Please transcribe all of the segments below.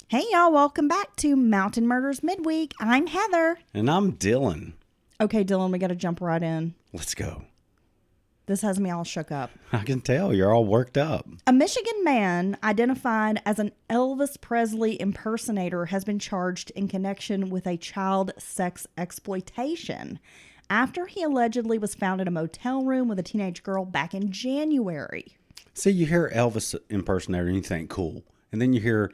Hey y'all, welcome back to Mountain Murders Midweek. I'm Heather. And I'm Dylan. Okay, Dylan, we got to jump right in. Let's go. This has me all shook up. I can tell you're all worked up. A Michigan man identified as an Elvis Presley impersonator has been charged in connection with a child sex exploitation after he allegedly was found in a motel room with a teenage girl back in January. See, you hear Elvis impersonator and you think cool. And then you hear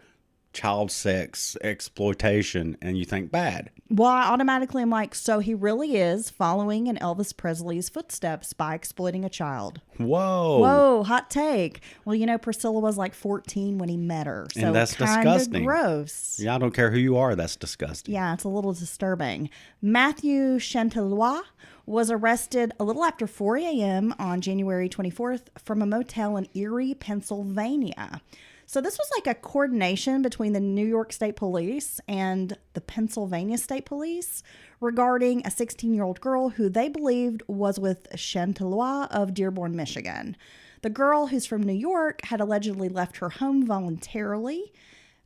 child sex exploitation and you think bad. Well, I automatically am like, so he really is following in Elvis Presley's footsteps by exploiting a child. Whoa. Whoa, hot take. Well, you know, Priscilla was like 14 when he met her. So And that's kinda disgusting. Gross. Yeah, I don't care who you are. That's disgusting. Yeah, it's a little disturbing. Matthew Chantelois was arrested a little after 4 a.m. on January 24th from a motel in Erie, Pennsylvania. So this was like a coordination between the New York State Police and the Pennsylvania State Police regarding a 16-year-old girl who they believed was with Chantelois of Dearborn, Michigan. The girl, who's from New York, had allegedly left her home voluntarily.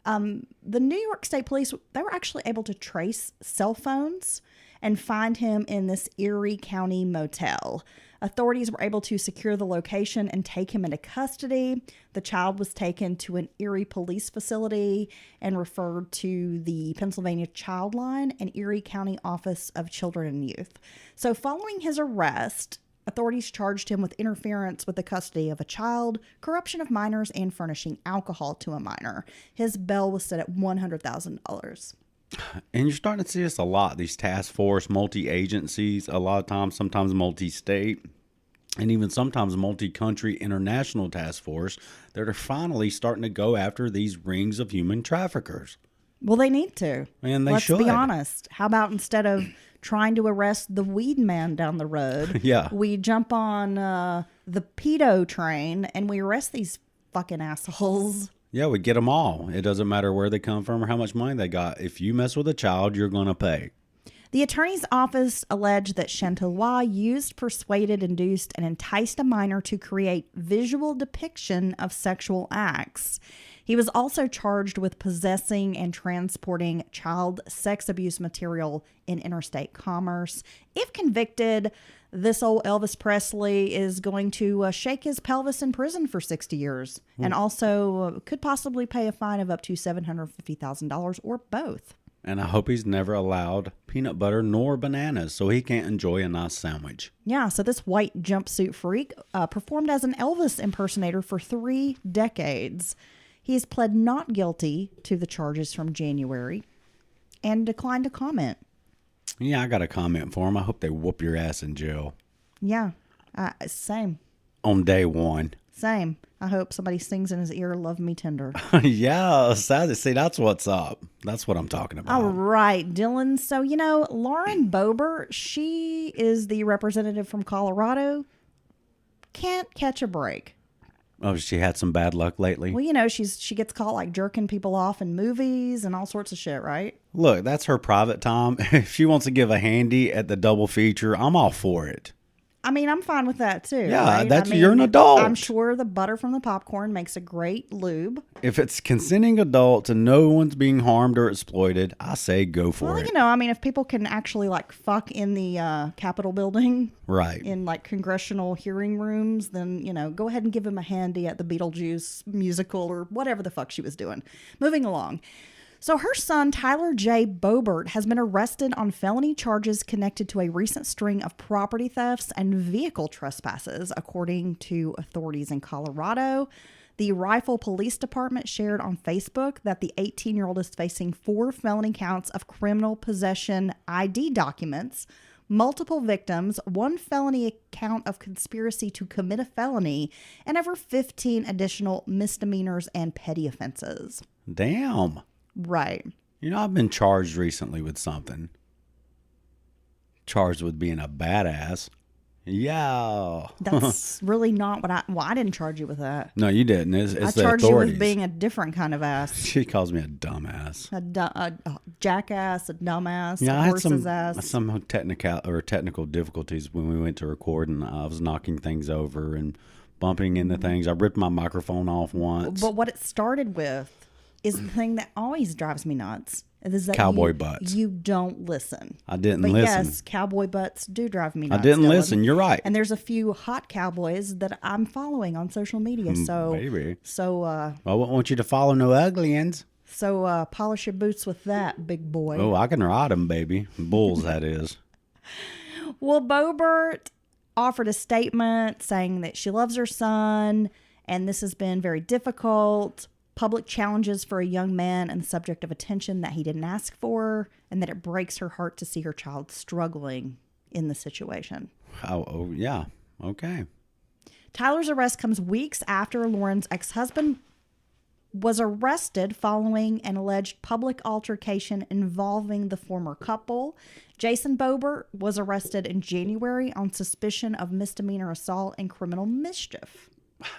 The New York State Police, they were actually able to trace cell phones and find him in this Erie County motel. Authorities were able to secure the location and take him into custody. The child was taken to an Erie police facility and referred to the Pennsylvania Child Line and Erie County Office of Children and Youth. So following his arrest, authorities charged him with interference with the custody of a child, corruption of minors, and furnishing alcohol to a minor. His bail was set at $100,000. And you're starting to see this a lot. These task force, multi-agencies, a lot of times, sometimes multi-state, and even sometimes multi-country international task force that are finally starting to go after these rings of human traffickers. Well, they need to. And they should. Let's be honest. How about instead of trying to arrest the weed man down the road, Yeah. we jump on the pedo train and we arrest these fucking assholes. Yeah, we get them all. It doesn't matter where they come from or how much money they got. If you mess with a child, you're going to pay. The attorney's office alleged that Chantelois used, persuaded, induced, and enticed a minor to create visual depiction of sexual acts. He was also charged with possessing and transporting child sex abuse material in interstate commerce. If convicted, this old Elvis Presley is going to shake his pelvis in prison for 60 years and also could possibly pay a fine of up to $750,000 or both. And I hope he's never allowed peanut butter nor bananas so he can't enjoy a nice sandwich. Yeah, so this white jumpsuit freak performed as an Elvis impersonator for 3 decades. He's pled not guilty to the charges from January and declined to comment. Yeah, I got a comment for him. I hope they whoop your ass in jail. Yeah, same. On day one. Same. I hope somebody sings in his ear, "Love Me Tender." Yeah, see, that's what's up. That's what I'm talking about. All right, Dylan. So, you know, Lauren Boebert, she is the representative from Colorado. Can't catch a break. Oh, she had some bad luck lately? Well, you know, she gets caught like jerking people off in movies and all sorts of shit, right? Look, that's her private time. If she wants to give a handy at the double feature, I'm all for it. I mean, I'm fine with that too. Yeah, right? you're an adult. I'm sure the butter from the popcorn makes a great lube. If it's consenting adults and no one's being harmed or exploited, I say go for Well, it. you know, I mean, if people can actually like fuck in the Capitol building, Right. in like congressional hearing rooms, then, you know, go ahead and give him a handy at the Beetlejuice musical or whatever the fuck she was doing. Moving along. So her son, Tyler J. Boebert, has been arrested on felony charges connected to a recent string of property thefts and vehicle trespasses, according to authorities in Colorado. The Rifle Police Department shared on Facebook that the 18-year-old is facing 4 felony counts of criminal possession ID documents, multiple victims, 1 felony count of conspiracy to commit a felony, and over 15 additional misdemeanors and petty offenses. Damn. Right. You know, I've been charged recently with something. Charged with being a badass. Yeah. That's really not what I didn't charge you with that. No, you didn't. It's I the charged you authorities. with being a different kind of ass. She calls me a dumbass. A jackass, a dumbass, Yeah, a I had horse's ass. some technical difficulties when we went to record, and I was knocking things over and bumping into things. I ripped my microphone off once. But what it started with is the thing that always drives me nuts. Is that Cowboy butts. You don't listen. I didn't but listen. Yes, cowboy butts do drive me nuts. I didn't Dylan. listen. You're right. And there's a few hot cowboys that I'm following on social media. So, Baby. So, I wouldn't want you to follow no ugly ends. So, polish your boots with that, big boy. Oh, I can ride them, baby. Bulls, that is. Well, Boebert offered a statement saying that she loves her son, and this has been very difficult. Public challenges for a young man and the subject of attention that he didn't ask for, and that it breaks her heart to see her child struggling in the situation. Oh yeah. Okay. Tyler's arrest comes weeks after Lauren's ex-husband was arrested following an alleged public altercation involving the former couple. Jason Boebert was arrested in January on suspicion of misdemeanor assault and criminal mischief.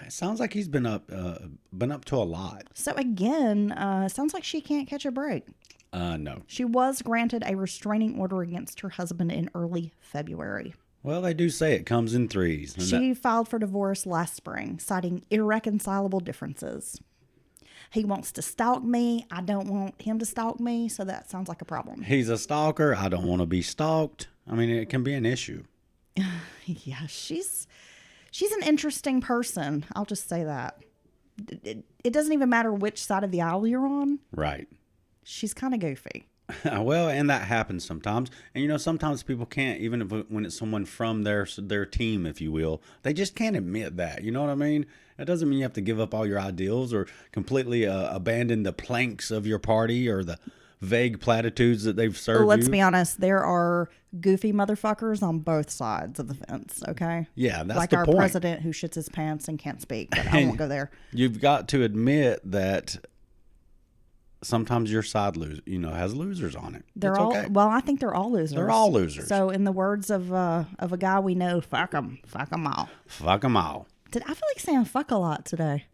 It sounds like he's been up to a lot. So again, sounds like she can't catch a break. No. She was granted a restraining order against her husband in early February. Well, they do say it comes in threes. She filed for divorce last spring, citing irreconcilable differences. He wants to stalk me. I don't want him to stalk me, so that sounds like a problem. He's a stalker. I don't want to be stalked. I mean, it can be an issue. Yeah, she's an interesting person. I'll just say that. It doesn't even matter which side of the aisle you're on. Right. She's kind of goofy. Well, and that happens sometimes. And, sometimes people can't, even when it's someone from their team, if you will, they just can't admit that. You know what I mean? That doesn't mean you have to give up all your ideals or completely abandon the planks of your party or the vague platitudes that they've served Let's be honest. There are goofy motherfuckers on both sides of the fence, okay? Yeah, that's like the our point. president who shits his pants and can't speak, but I won't go there. You've got to admit that sometimes your side has losers on it. They're all okay. Well, I think they're all losers. They're all losers. So, in the words of a guy we know, fuck them all. Fuck them all. I feel like saying fuck a lot today.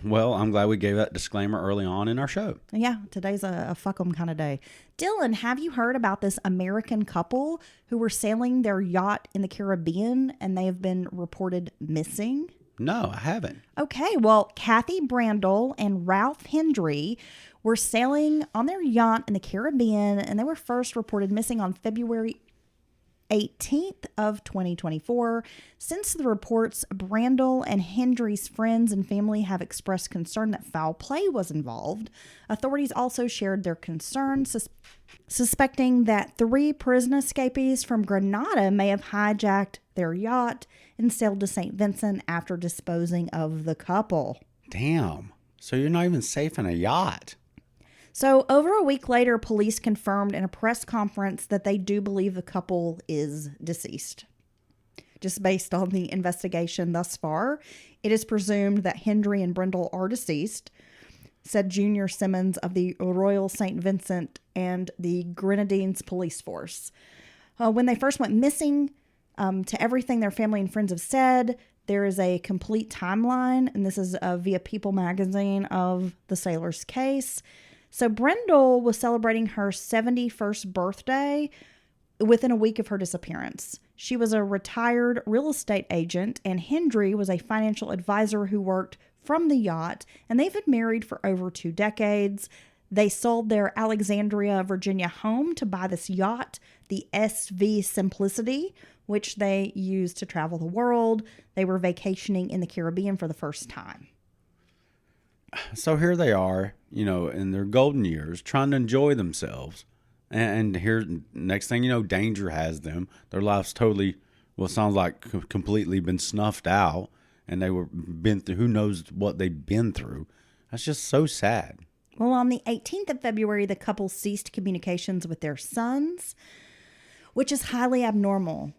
Well, I'm glad we gave that disclaimer early on in our show. Yeah, today's a fuck 'em kind of day. Dylan, have you heard about this American couple who were sailing their yacht in the Caribbean and they have been reported missing? No, I haven't. Okay, well, Kathy Brandel and Ralph Hendry were sailing on their yacht in the Caribbean, and they were first reported missing on February 18th of 2024. Since the reports, Brandel and Hendry's friends and family have expressed concern that foul play was involved. Authorities also shared their concerns, suspecting that 3 prison escapees from Grenada may have hijacked their yacht and sailed to St. Vincent after disposing of the couple. Damn. So you're not even safe in a yacht. So over a week later, police confirmed in a press conference that they do believe the couple is deceased. Just based on the investigation thus far, it is presumed that Hendry and Brindle are deceased, said Junior Simmons of the Royal St. Vincent and the Grenadines Police Force. When they first went missing, to everything their family and friends have said, there is a complete timeline, and this is via People magazine, of the sailor's case. So Brindle was celebrating her 71st birthday within a week of her disappearance. She was a retired real estate agent, and Hendry was a financial advisor who worked from the yacht, and they've been married for over 2 decades. They sold their Alexandria, Virginia home to buy this yacht, the SV Simplicity, which they used to travel the world. They were vacationing in the Caribbean for the first time. So here they are, in their golden years, trying to enjoy themselves. And here, next thing you know, danger has them. Their life's totally, sounds like completely been snuffed out. And they were been through, who knows what they've been through. That's just so sad. Well, on the 18th of February, the couple ceased communications with their sons, which is highly abnormal.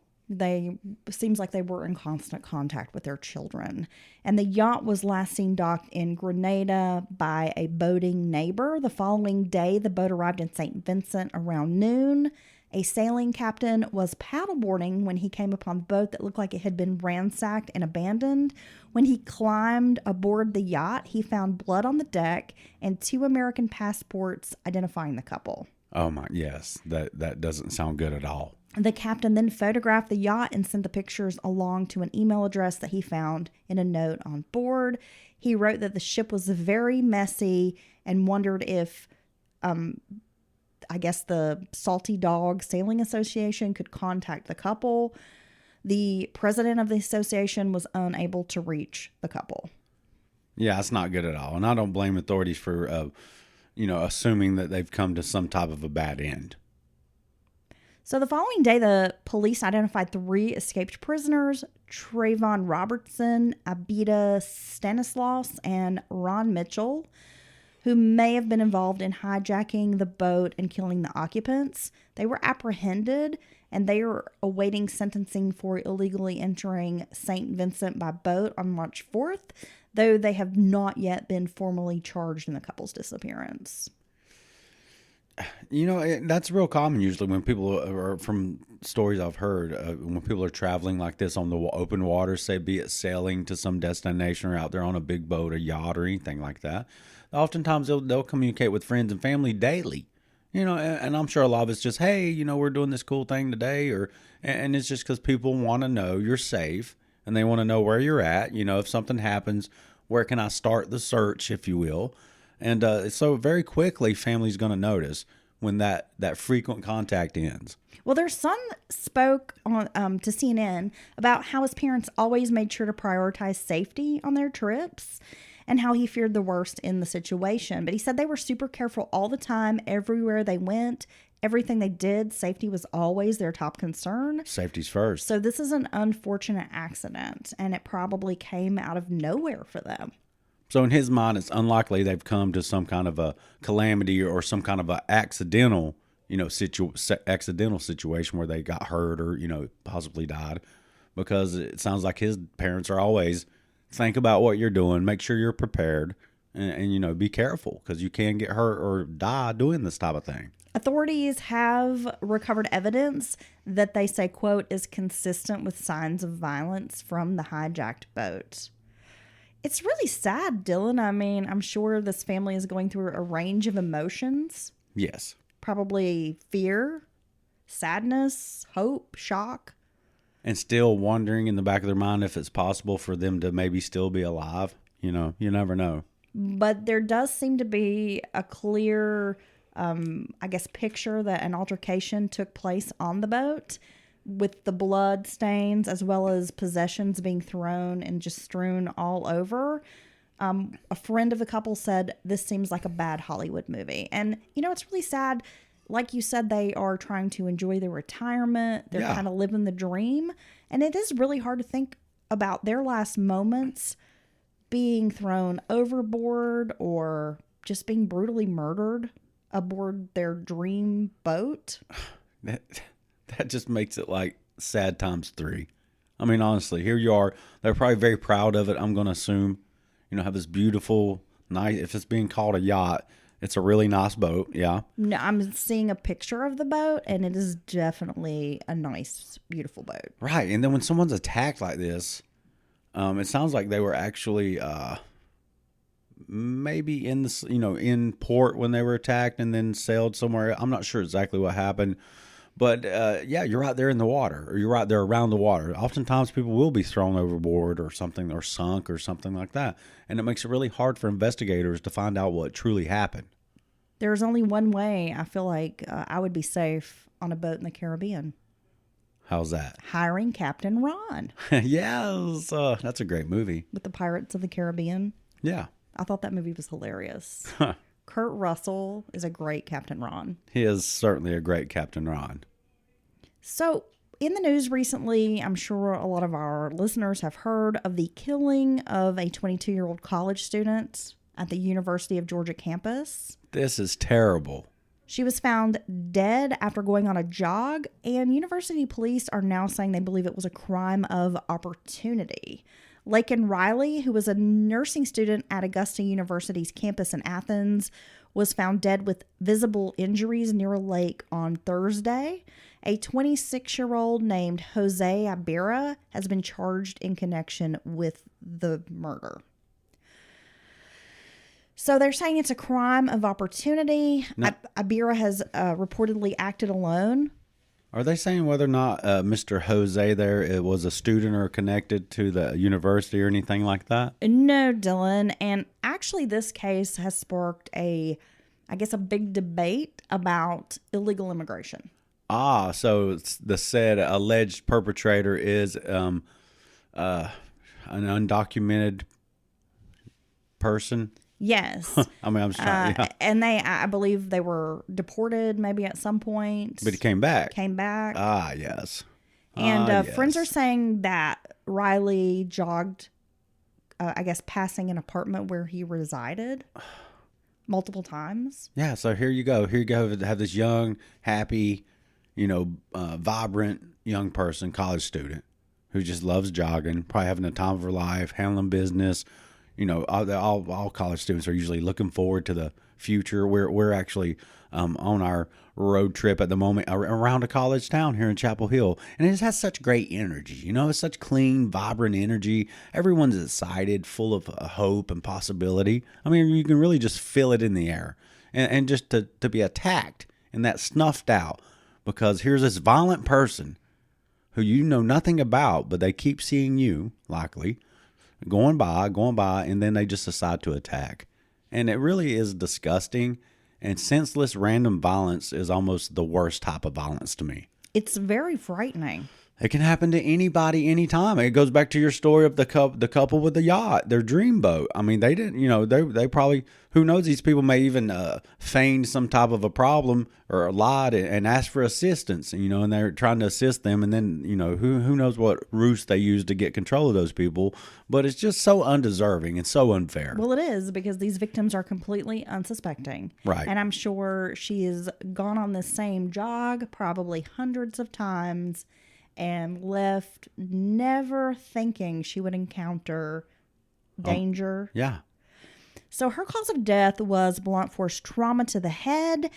Seems like they were in constant contact with their children. And the yacht was last seen docked in Grenada by a boating neighbor. The following day, the boat arrived in St. Vincent around noon. A sailing captain was paddleboarding when he came upon the boat that looked like it had been ransacked and abandoned. When he climbed aboard the yacht, he found blood on the deck and 2 American passports identifying the couple. Oh my, yes, that doesn't sound good at all. The captain then photographed the yacht and sent the pictures along to an email address that he found in a note on board. He wrote that the ship was very messy and wondered if, I guess, the Salty Dog Sailing Association could contact the couple. The president of the association was unable to reach the couple. Yeah, it's not good at all. And I don't blame authorities for, assuming that they've come to some type of a bad end. So the following day, the police identified 3 escaped prisoners, Trayvon Robertson, Abida Stanislaus, and Ron Mitchell, who may have been involved in hijacking the boat and killing the occupants. They were apprehended, and they are awaiting sentencing for illegally entering St. Vincent by boat on March 4th, though they have not yet been formally charged in the couple's disappearance. That's real common usually when people are, from stories I've heard, when people are traveling like this on the open water, say be it sailing to some destination or out there on a big boat, a yacht, or anything like that. Oftentimes they'll communicate with friends and family daily, and I'm sure a lot of it's just, hey, we're doing this cool thing today, and it's just because people want to know you're safe and they want to know where you're at. If something happens, where can I start the search, if you will. And so very quickly, family's going to notice when that frequent contact ends. Well, their son spoke on to CNN about how his parents always made sure to prioritize safety on their trips and how he feared the worst in the situation. But he said they were super careful all the time, everywhere they went, everything they did. Safety was always their top concern. Safety's first. So this is an unfortunate accident, and it probably came out of nowhere for them. So in his mind, it's unlikely they've come to some kind of a calamity or some kind of a accidental situation where they got hurt or, possibly died, because it sounds like his parents are always think about what you're doing, make sure you're prepared, and be careful because you can get hurt or die doing this type of thing. Authorities have recovered evidence that they say, quote, is consistent with signs of violence from the hijacked boat. It's really sad, Dylan. I mean, I'm sure this family is going through a range of emotions. Yes. Probably fear, sadness, hope, shock. And still wondering in the back of their mind if it's possible for them to maybe still be alive. You never know. But there does seem to be a clear, picture that an altercation took place on the boat, with the blood stains as well as possessions being thrown and just strewn all over. A friend of the couple said this seems like a bad Hollywood movie. And, it's really sad. Like you said, they are trying to enjoy their retirement. They're kind of living the dream. And it is really hard to think about their last moments being thrown overboard or just being brutally murdered aboard their dream boat. That just makes it like sad times 3. I mean, honestly, here you are. They're probably very proud of it, I'm going to assume. Have this beautiful, nice, if it's being called a yacht, it's a really nice boat, yeah. No, I'm seeing a picture of the boat, and it is definitely a nice, beautiful boat. Right, and then when someone's attacked like this, it sounds like they were actually maybe in the, in port when they were attacked and then sailed somewhere. I'm not sure exactly what happened. But, you're out there in the water, or you're out there around the water. Oftentimes people will be thrown overboard or something, or sunk or something like that. And it makes it really hard for investigators to find out what truly happened. There's only one way I feel like I would be safe on a boat in the Caribbean. How's that? Hiring Captain Ron. Yes, that's a great movie. With the Pirates of the Caribbean. Yeah. I thought that movie was hilarious. Kurt Russell is a great Captain Ron. He is certainly a great Captain Ron. So, in the news recently, I'm sure a lot of our listeners have heard of the killing of a 22-year-old college student at the University of Georgia campus. This is terrible. She was found dead after going on a jog, and university police are now saying they believe it was a crime of opportunity. Laken Riley, who was a nursing student at Augusta University's campus in Athens, was found dead with visible injuries near a lake on Thursday. A 26-year-old named Jose Abira has been charged in connection with the murder. So they're saying it's a crime of opportunity. No. Abira has reportedly acted alone. Are they saying whether or not Mr. Jose there it was a student or connected to the university or anything like that? No, Dylan. And actually, this case has sparked a big debate about illegal immigration. Ah, so the said alleged perpetrator is an undocumented person. Yes. I mean, I'm just trying. Yeah. And I believe they were deported maybe at some point. But he came back. Ah, yes. And Yes. friends are saying that Riley jogged, passing an apartment where he resided multiple times. Yeah, so here you go. Here you go. Have this young, happy, vibrant young person, college student, who just loves jogging, probably having the time of her life, handling business. All college students are usually looking forward to the future. We're actually on our road trip at the moment around a college town here in Chapel Hill, and it just has such great energy. It's such clean, vibrant energy. Everyone's excited, full of hope and possibility. I mean, you can really just feel it in the air, and just to be attacked and that snuffed out because here's this violent person who you know nothing about, but they keep seeing you likely. Going by, and then they just decide to attack. And it really is disgusting. And senseless random violence is almost the worst type of violence to me. It's very frightening. It can happen to anybody, anytime. It goes back to your story of the couple with the yacht, their dream boat. I mean, they didn't, they probably, who knows, these people may even feign some type of a problem or lied and ask for assistance, and they're trying to assist them. And then, who knows what ruse they use to get control of those people. But it's just so undeserving and so unfair. Well, it is, because these victims are completely unsuspecting. Right. And I'm sure she has gone on this same jog probably hundreds of times and left never thinking she would encounter danger. Yeah. So her cause of death was blunt force trauma to the head,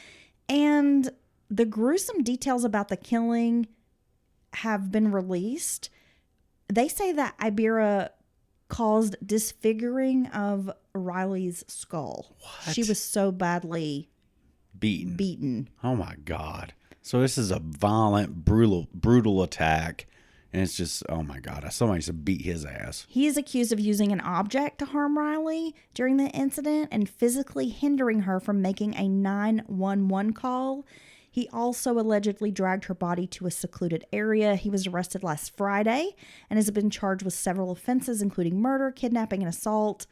and the gruesome details about the killing have been released. They say that Ibira caused disfiguring of Riley's skull. What? She was so badly beaten. Oh my God. So this is a violent, brutal attack. And it's just, oh my God, somebody should beat his ass. He is accused of using an object to harm Riley during the incident and physically hindering her from making a 911 call. He also allegedly dragged her body to a secluded area. He was arrested last Friday and has been charged with several offenses, including murder, kidnapping, and assault.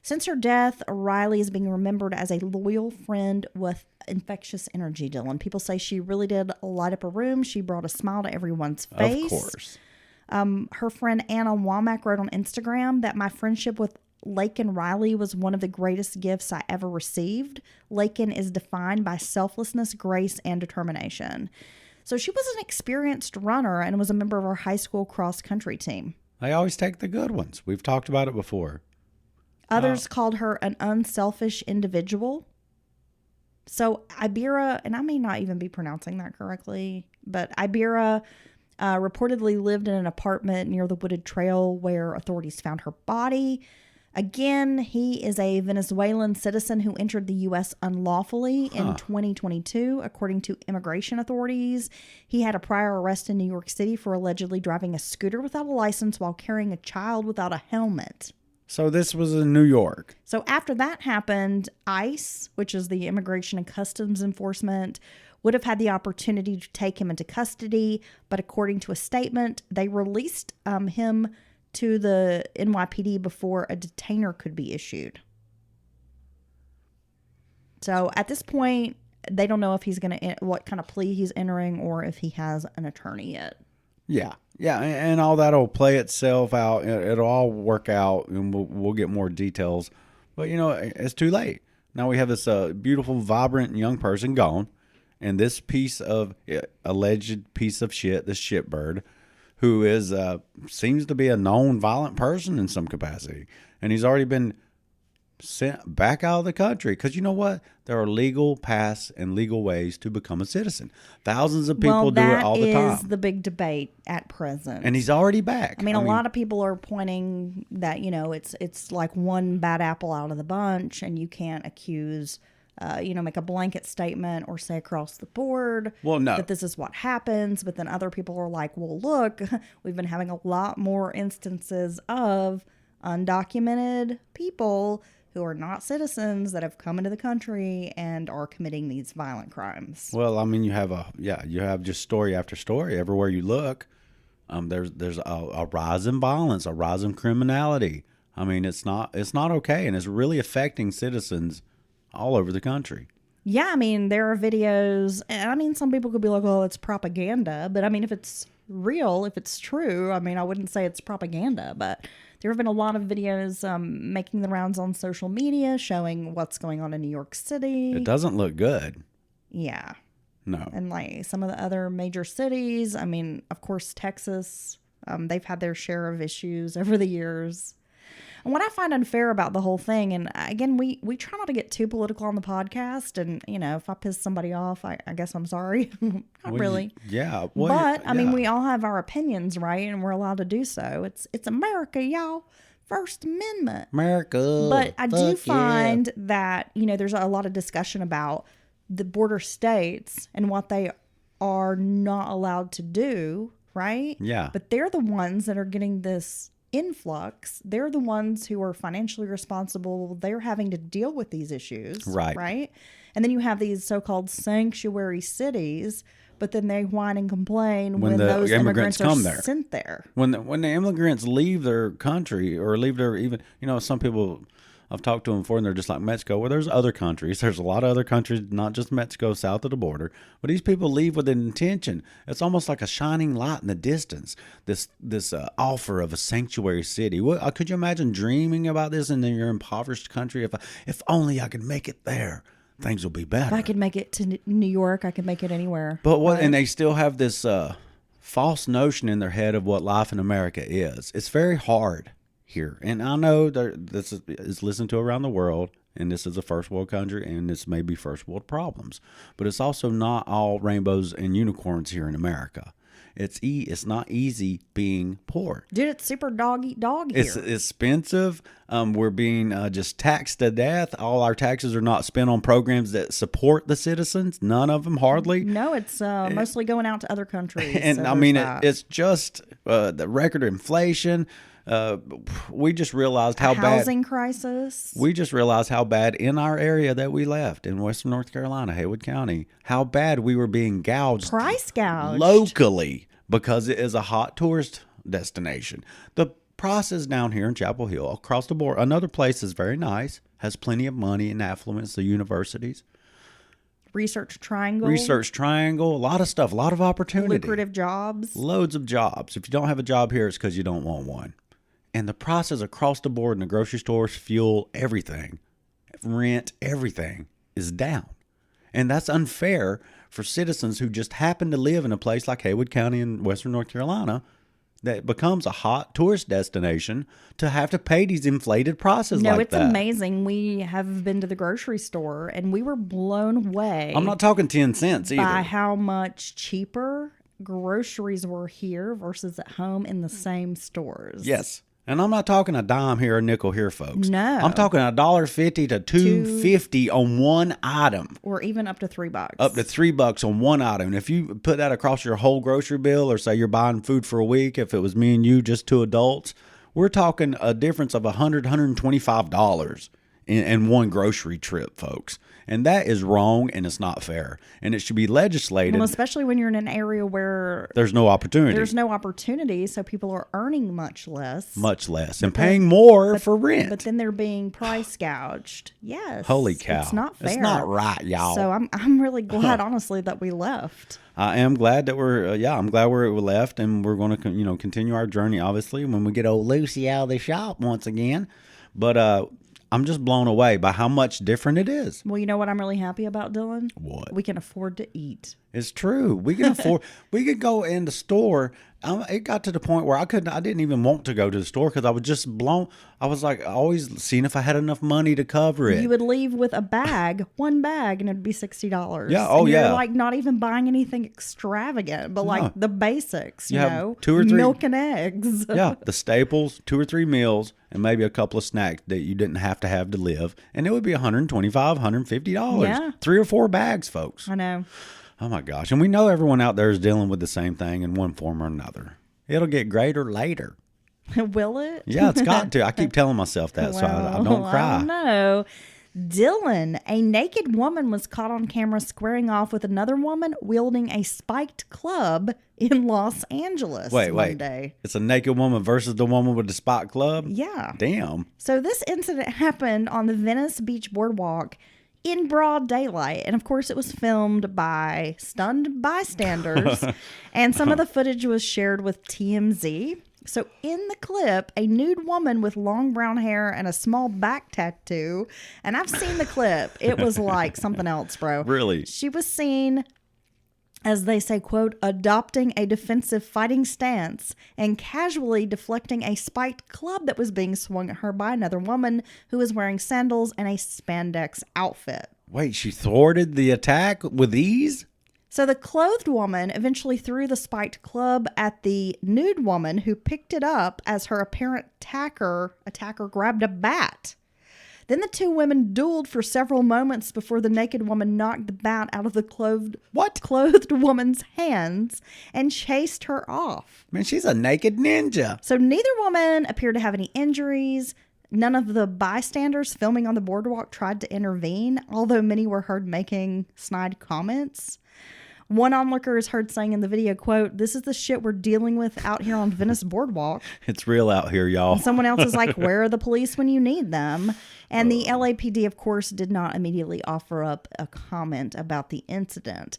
Since her death, Riley is being remembered as a loyal friend with infectious energy, Dylan. People say she really did light up a room. She brought a smile to everyone's face. Of course. Her friend Anna Womack wrote on Instagram that my friendship with Lakin Riley was one of the greatest gifts I ever received. Lakin is defined by selflessness, grace, and determination. So she was an experienced runner and was a member of our high school cross-country team. They always take the good ones. We've talked about it before. Others called her an unselfish individual. So Ibira, and I may not even be pronouncing that correctly, but Ibira reportedly lived in an apartment near the wooded trail where authorities found her body. Again, he is a Venezuelan citizen who entered the U.S. unlawfully in 2022, according to immigration authorities. He had a prior arrest in New York City for allegedly driving a scooter without a license while carrying a child without a helmet. So this was in New York. So after that happened, ICE, which is the Immigration and Customs Enforcement, would have had the opportunity to take him into custody. But according to a statement, they released him to the NYPD before a detainer could be issued. So at this point, they don't know if he's going to, what kind of plea he's entering or if he has an attorney yet. Yeah. Yeah, and all that'll play itself out. It'll all work out, and we'll get more details. But, it's too late. Now we have this beautiful, vibrant young person gone, and this alleged piece of shit, this shitbird, who is seems to be a known violent person in some capacity. And he's already been sent back out of the country because you know what? There are legal paths and legal ways to become a citizen. Thousands of people do it all the time. That is the big debate at present. And he's already back. I mean, a lot of people are pointing that, it's like one bad apple out of the bunch, and you can't accuse make a blanket statement or say across the board Well, no. that this is what happens. But then other people are like, well, look, we've been having a lot more instances of undocumented people who are not citizens that have come into the country and are committing these violent crimes. Well, I mean, you have just story after story everywhere you look. There's a rise in violence, a rise in criminality. I mean, it's not okay, and it's really affecting citizens all over the country. Yeah, I mean, there are videos, and I mean, some people could be like, oh, it's propaganda. But I mean, if it's real, if it's true, I mean, I wouldn't say it's propaganda, but there have been a lot of videos making the rounds on social media showing what's going on in New York City. It doesn't look good. Yeah. No. And like some of the other major cities, I mean, of course, Texas, they've had their share of issues over the years. And what I find unfair about the whole thing, and again, we try not to get too political on the podcast, and, if I piss somebody off, I guess I'm sorry. Not really. Yeah. Well, but, I mean, we all have our opinions, right? And we're allowed to do so. It's America, y'all. First Amendment. America. But I do find that, there's a lot of discussion about the border states and what they are not allowed to do, right? Yeah. But they're the ones that are getting this influx. They're the ones who are financially responsible. They're having to deal with these issues. Right. And then you have these so-called sanctuary cities, but then they whine and complain when those immigrants are sent there. When the immigrants leave their country or leave their, even, some people, I've talked to them before, and they're just like Mexico. Well, there's other countries. There's a lot of other countries, not just Mexico, south of the border. But these people leave with an intention. It's almost like a shining light in the distance. This offer of a sanctuary city. Could you imagine dreaming about this in your impoverished country? If only I could make it there, things will be better. If I could make it to New York, I could make it anywhere. But what? Right? And they still have this false notion in their head of what life in America is. It's very hard here, and I know this is listened to around the world, and this is a first world country, and this may be first world problems, but it's also not all rainbows and unicorns here in America. It's not easy being poor, dude. It's super dog eat dog here. It's expensive. We're being just taxed to death. All our taxes are not spent on programs that support the citizens. None of them, hardly. No, it's mostly going out to other countries. And so I mean, it's just the record inflation. We just realized how bad housing crisis. We just realized how bad in our area that we left in Western North Carolina, Haywood County, how bad we were being price gouged locally because it is a hot tourist destination. The prices down here in Chapel Hill, across the board, another place is very nice, has plenty of money and affluence, the universities. Research Triangle, a lot of stuff, a lot of opportunity. Lucrative jobs. Loads of jobs. If you don't have a job here, it's because you don't want one. And the prices across the board in the grocery stores, fuel, everything, rent, everything is down. And that's unfair for citizens who just happen to live in a place like Haywood County in Western North Carolina that becomes a hot tourist destination to have to pay these inflated prices like that. No, it's amazing. We have been to the grocery store and we were blown away. I'm not talking 10 cents either. By how much cheaper groceries were here versus at home in the same stores. Yes. And I'm not talking a dime here, a nickel here, folks. No. I'm talking $1.50 to $2.50 on one item. Or even up to $3. Up to $3 on one item. And if you put that across your whole grocery bill, or say you're buying food for a week, if it was me and you, just two adults, we're talking a difference of $100, $125 in one grocery trip, folks. And that is wrong, and it's not fair. And it should be legislated. Well, especially when you're in an area where there's no opportunity. So people are earning much less. And paying more for rent. But then they're being price gouged. Yes. Holy cow. It's not fair. It's not right, y'all. So I'm really glad, honestly, that we left. I am glad that I'm glad we left, and we're going to, continue our journey, obviously, when we get old Lucy out of the shop once again. But, I'm just blown away by how much different it is. Well, you know what I'm really happy about, Dylan? What? We can afford to eat. It's true. We can afford. We could go in the store. It got to the point where I didn't even want to go to the store because I was just blown. I was like always seeing if I had enough money to cover it. You would leave with a bag, one bag, and it'd be $60. Yeah. Oh, and you're yeah. like not even buying anything extravagant, but like the basics. You know, 2 or 3 milk and eggs. Yeah, the staples, 2 or 3 meals, and maybe a couple of snacks that you didn't have to live, and it would be $125, $150. Yeah. 3 or 4 bags, folks. I know. Oh my gosh. And we know everyone out there is dealing with the same thing in one form or another. It'll get greater later. Will it? Yeah, it's got to. I keep telling myself that so I don't cry. I don't know. Dylan, a naked woman was caught on camera squaring off with another woman wielding a spiked club in Los Angeles Monday. It's a naked woman versus the woman with the spot club? Yeah. Damn. So this incident happened on the Venice Beach Boardwalk in broad daylight. And of course, it was filmed by stunned bystanders. And some of the footage was shared with TMZ. So in the clip, a nude woman with long brown hair and a small back tattoo. And I've seen the clip. It was like something else, bro. Really? She was seen, as they say, quote, adopting a defensive fighting stance and casually deflecting a spiked club that was being swung at her by another woman who was wearing sandals and a spandex outfit. Wait, she thwarted the attack with ease? So the clothed woman eventually threw the spiked club at the nude woman who picked it up as her apparent attacker grabbed a bat. Then the two women dueled for several moments before the naked woman knocked the bat out of the clothed woman's hands and chased her off. Man, she's a naked ninja. So neither woman appeared to have any injuries. None of the bystanders filming on the boardwalk tried to intervene, although many were heard making snide comments. One onlooker is heard saying in the video, quote, "This is the shit we're dealing with out here on Venice Boardwalk." It's real out here, y'all. And someone else is like, "Where are the police when you need them?" And the LAPD, of course, did not immediately offer up a comment about the incident.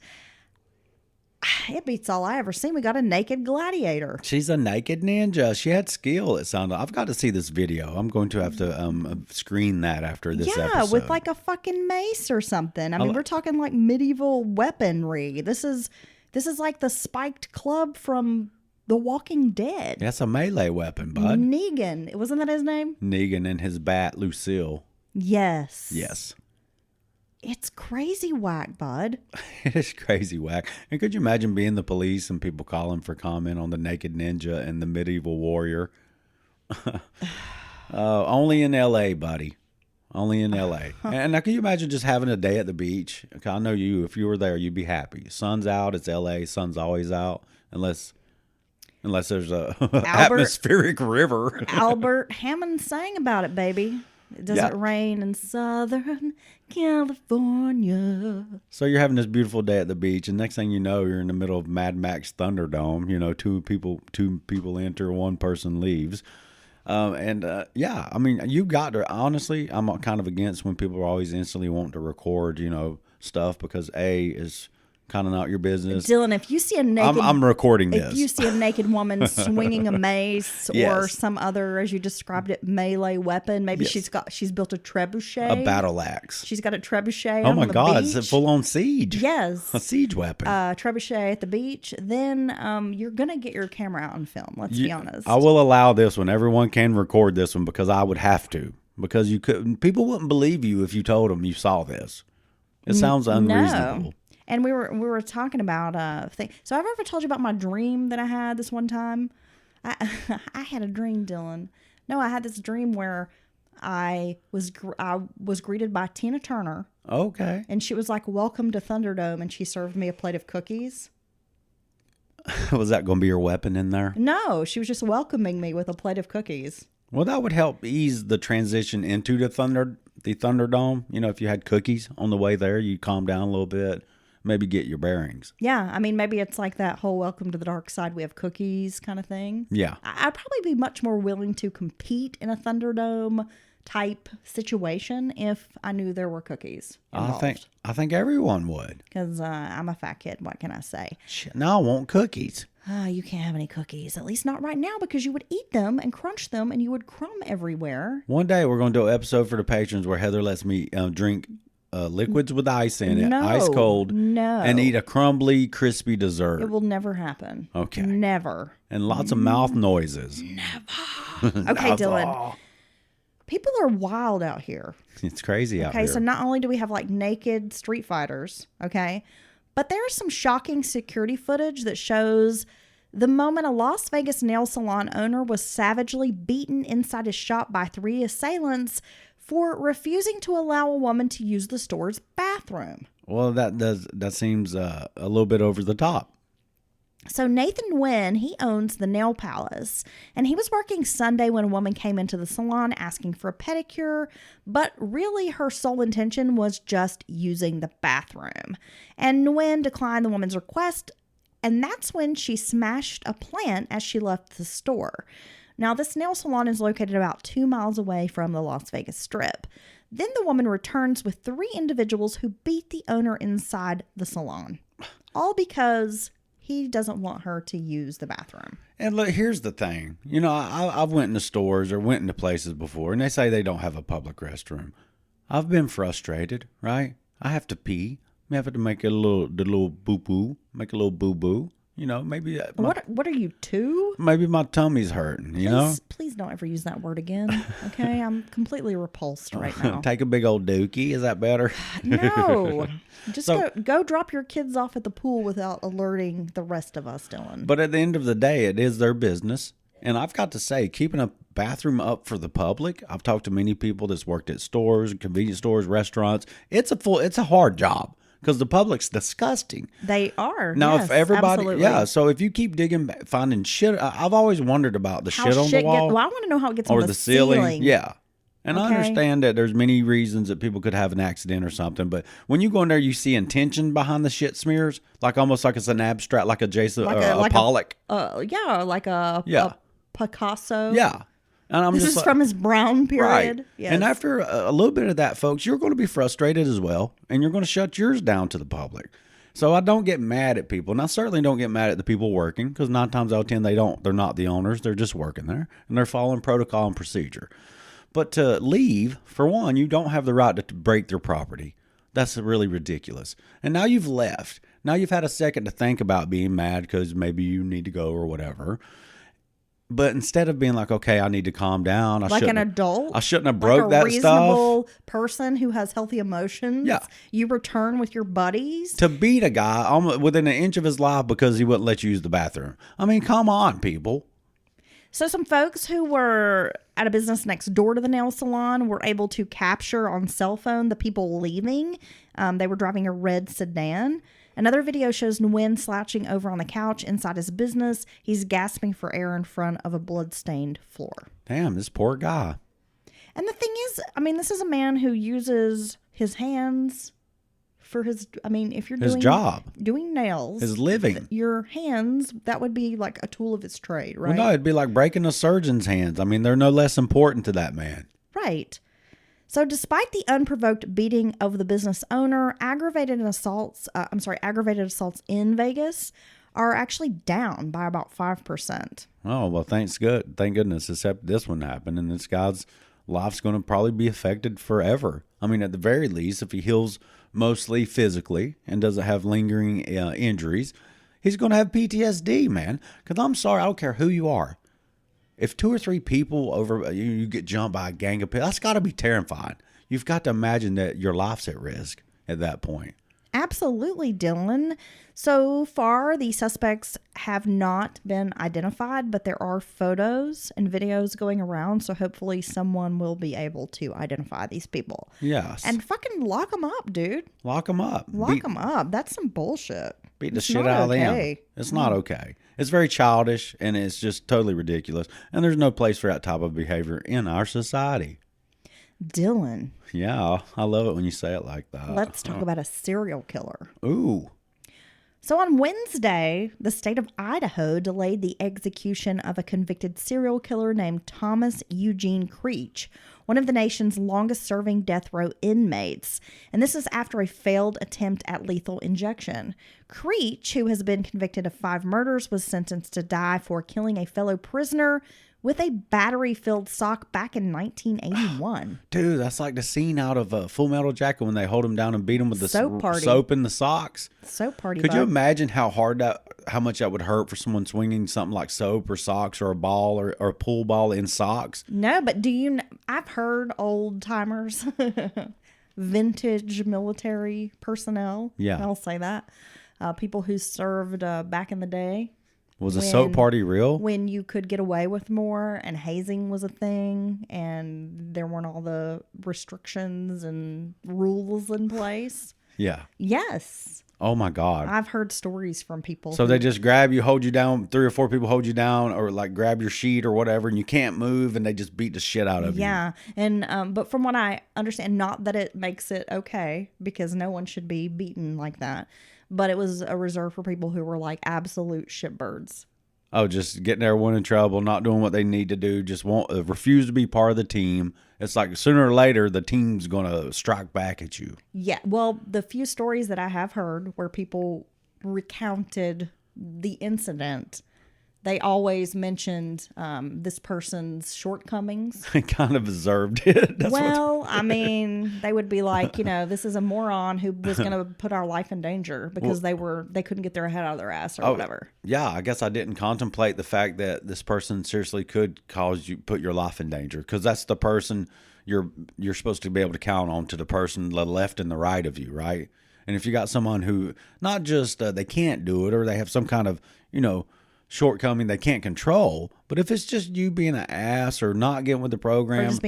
It beats all I ever seen. We got a naked gladiator. She's a naked ninja. She had skill, it sounded. I've got to see this video. I'm going to have to screen that after this episode. Yeah, with like a fucking mace or something. I mean, we're talking like medieval weaponry. This is like the spiked club from The Walking Dead. That's a melee weapon, bud. Negan. Wasn't that his name? Negan and his bat, Lucille. Yes. Yes. It's crazy whack, bud. It is crazy whack. And could you imagine being the police and people calling for comment on the naked ninja and the medieval warrior? Only in L.A., buddy. Only in L.A. And now, can you imagine just having a day at the beach? Okay, I know you. If you were there, you'd be happy. Sun's out. It's L.A. Sun's always out, unless there's a atmospheric river. Albert Hammond sang about it, baby. It doesn't rain in Southern California. So you're having this beautiful day at the beach, and next thing you know, you're in the middle of Mad Max Thunderdome. You know, two people enter, one person leaves. Yeah, I mean, you got to, honestly, I'm kind of against when people are always instantly wanting to record, stuff because A, is kind of not your business. Dylan, if you see a naked... I'm recording this. If you see a naked woman swinging a mace Yes. or some other, as you described it, melee weapon, maybe Yes. she's built a trebuchet. A battle axe. She's got a trebuchet Oh on my the God, beach. it's a full-on siege. Yes. A siege weapon. Trebuchet at the beach. Then you're going to get your camera out and film, let's be honest. I will allow this one. Everyone can record this one because I would have to. Because people wouldn't believe you if you told them you saw this. It sounds unreasonable. No. And we were talking about things. So I've ever told you about my dream that I had this one time? I had a dream, Dylan. No, I had this dream where I was greeted by Tina Turner. Okay. And she was like, "Welcome to Thunderdome," and she served me a plate of cookies. Was that going to be your weapon in there? No, she was just welcoming me with a plate of cookies. Well, that would help ease the transition into the Thunderdome. If you had cookies on the way there, you calm down a little bit. Maybe get your bearings. Yeah, I mean, maybe it's like that whole "welcome to the dark side, we have cookies" kind of thing. Yeah. I'd probably be much more willing to compete in a Thunderdome type situation if I knew there were cookies involved. I think everyone would. Because I'm a fat kid. What can I say? Shit, no, I want cookies. You can't have any cookies, at least not right now, because you would eat them and crunch them and you would crumb everywhere. One day we're going to do an episode for the patrons where Heather lets me drink liquids with ice in it, No, ice cold, no. and eat a crumbly, crispy dessert. It will never happen. Okay. Never. And lots of mouth noises. Okay, Dylan. People are wild out here. It's crazy out here. Okay, so not only do we have like naked street fighters, okay, but there's some shocking security footage that shows the moment a Las Vegas nail salon owner was savagely beaten inside his shop by 3 assailants for refusing to allow a woman to use the store's bathroom. Well, that seems a little bit over the top. So Nathan Nguyen, he owns the Nail Palace, and he was working Sunday when a woman came into the salon asking for a pedicure, but really her sole intention was just using the bathroom. And Nguyen declined the woman's request, and that's when she smashed a plant as she left the store. Now, this nail salon is located about 2 miles away from the Las Vegas Strip. Then the woman returns with 3 individuals who beat the owner inside the salon, all because he doesn't want her to use the bathroom. And look, here's the thing. You know, I've went into stores or went into places before, and they say they don't have a public restroom. I've been frustrated, right? I have to pee. I have to make the little boo-boo, make a little boo-boo. You know, maybe... What are you, 2? Maybe my tummy's hurting, you know? Please don't ever use that word again, okay? I'm completely repulsed right now. Take a big old dookie. Is that better? No. Just go drop your kids off at the pool without alerting the rest of us, Dylan. But at the end of the day, it is their business. And I've got to say, keeping a bathroom up for the public, I've talked to many people that's worked at stores, convenience stores, restaurants. It's a hard job. Because the public's disgusting. They are. Now, yes, if everybody, absolutely. yeah. So if you keep digging, finding shit, I've always wondered about the shit on the wall, I want to know how it gets or on the ceiling. Yeah, and I Okay. understand that there's many reasons that people could have an accident or something. But when you go in there, you see intention behind the shit smears, like almost like it's an abstract, like a Jason, a Pollock. Like a Picasso. Yeah. And I'm This just is from his brown period. Right. Yes. And after a little bit of that, folks, you're going to be frustrated as well, and you're going to shut yours down to the public. So I don't get mad at people, and I certainly don't get mad at the people working, because 9 times out of 10 they're not the owners, they're just working there, and they're following protocol and procedure. But to leave, for one, you don't have the right to break their property. That's really ridiculous. And now you've left. Now you've had a second to think about being mad because maybe you need to go or whatever. But instead of being like, okay, I need to calm down. Like an adult? I shouldn't have broke that stuff. Like a reasonable person who has healthy emotions? Yeah. You return with your buddies? To beat a guy almost within an inch of his life because he wouldn't let you use the bathroom. I mean, come on, people. So some folks who were at a business next door to the nail salon were able to capture on cell phone the people leaving. They were driving a red sedan. Another video shows Nguyen slouching over on the couch inside his business. He's gasping for air in front of a blood-stained floor. Damn, this poor guy. And the thing is, I mean, this is a man who uses his hands for if you're His job. doing nails, His living. your hands, that would be like a tool of his trade, right? Well, no, it'd be like breaking a surgeon's hands. I mean, they're no less important to that man. Right. So despite the unprovoked beating of the business owner, aggravated assaults in Vegas are actually down by about 5%. Oh, well, thank goodness, except this one happened, and this guy's life's going to probably be affected forever. I mean, at the very least, if he heals mostly physically and doesn't have lingering injuries, he's going to have PTSD, man. Because I'm sorry, I don't care who you are. If 2 or 3 people over you get jumped by a gang of people, that's got to be terrifying. You've got to imagine that your life's at risk at that point. Absolutely, Dylan. So far, the suspects have not been identified, but there are photos and videos going around, so hopefully someone will be able to identify these people. Yes. And fucking lock them up, dude. Lock them up. Lock them up. That's some bullshit. Beat the shit out of them. It's not okay. It's very childish, and it's just totally ridiculous. And there's no place for that type of behavior in our society. Dylan. Yeah, I love it when you say it like that. Let's talk about a serial killer. Ooh. So on Wednesday, the state of Idaho delayed the execution of a convicted serial killer named Thomas Eugene Creech, one of the nation's longest-serving death row inmates. And this is after a failed attempt at lethal injection. Creech, who has been convicted of 5 murders, was sentenced to die for killing a fellow prisoner with a battery-filled sock back in 1981. Dude, that's like the scene out of Full Metal Jacket when they hold him down and beat him with the soap in the socks. Soap party. Could you imagine how much that would hurt for someone swinging something like soap or socks or a ball or a pool ball in socks? No, but I've heard old timers, vintage military personnel. Yeah. I'll say that. People who served back in the day. Was a soap party real? When you could get away with more and hazing was a thing and there weren't all the restrictions and rules in place. Yeah. Yes. Oh my God. I've heard stories from people. So they just grab you, hold you down, 3 or 4 people hold you down, or like grab your sheet or whatever, and you can't move, and they just beat the shit out of you. Yeah. And but from what I understand, not that it makes it okay, because no one should be beaten like that. But it was a reserve for people who were like absolute shitbirds. Oh, just getting everyone in trouble, not doing what they need to do, just refuse to be part of the team. It's like sooner or later, the team's going to strike back at you. Yeah. Well, the few stories that I have heard where people recounted the incident, they always mentioned this person's shortcomings. They kind of deserved it. I mean, they would be like, this is a moron who was going to put our life in danger because they couldn't get their head out of their ass or whatever. Yeah, I guess I didn't contemplate the fact that this person seriously could put your life in danger, because that's the person you're supposed to be able to count on, to the person the left and the right of you, right? And if you got someone who not just they can't do it, or they have some kind of shortcoming they can't control, but if it's just you being an ass or not getting with the program, or just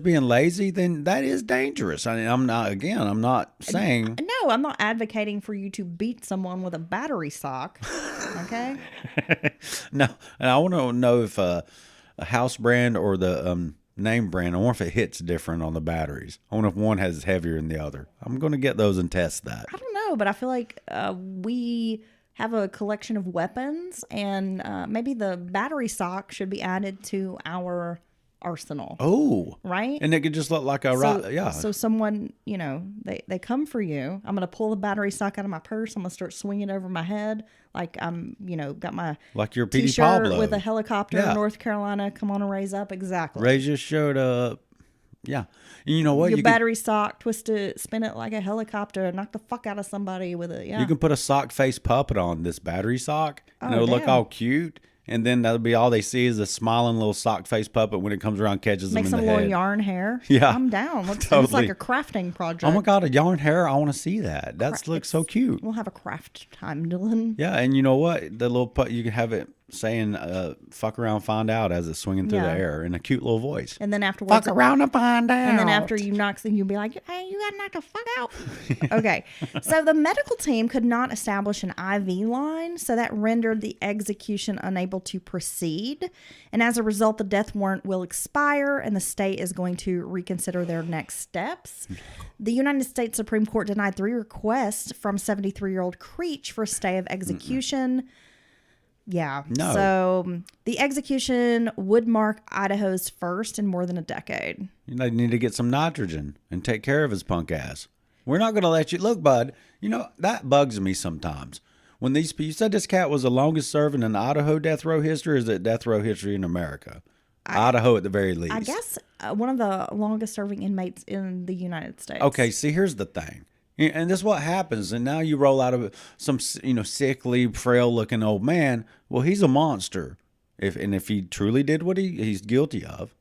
being lazy, then that is dangerous. I mean, I'm not saying. No, I'm not advocating for you to beat someone with a battery sock. Okay. No, and I want to know if a house brand or the name brand, I wonder if it hits different on the batteries. I wonder if one has heavier than the other. I'm going to get those and test that. I don't know, but I feel like we have a collection of weapons, and maybe the battery sock should be added to our arsenal. Oh, right. And it could just look like So someone, they come for you. I'm gonna pull the battery sock out of my purse. I'm gonna start swinging over my head like I'm, got my like your Petey T-shirt Pablo with a helicopter in North Carolina. Come on and raise up. Exactly. Raise your shirt up. Yeah. And you know what? Your battery sock, twist it, spin it like a helicopter, knock the fuck out of somebody with it. Yeah. You can put a sock face puppet on this battery sock, and it'll look all cute. And then that'll be all they see is a smiling little sock face puppet when it comes around, catches them in the head. Make some little yarn hair. Yeah. I'm down. Totally. It's like a crafting project. Oh my God, a yarn hair. I want to see that. That looks so cute. We'll have a craft time, Dylan. Yeah. And you know what? The little you can have it saying fuck around, find out as it's swinging through the air in a cute little voice. And then afterwards, fuck around and find out. And then after you knock, you'll be like, hey, you got knocked the fuck out. Okay. So the medical team could not establish an IV line, so that rendered the execution unable to proceed. And as a result, the death warrant will expire and the state is going to reconsider their next steps. The United States Supreme Court denied 3 requests from 73-year-old Creech for a stay of execution. Yeah. No. So the execution would mark Idaho's first in more than a decade. You need to get some nitrogen and take care of his punk ass. We're not going to let you. Look, bud, that bugs me sometimes. When you said this cat was the longest serving in Idaho death row history, or is it death row history in America? Idaho at the very least. I guess one of the longest serving inmates in the United States. Okay, see, here's the thing. And this is what happens. And now you roll out of some, sickly, frail-looking old man. Well, he's a monster. If he truly did what he's guilty of,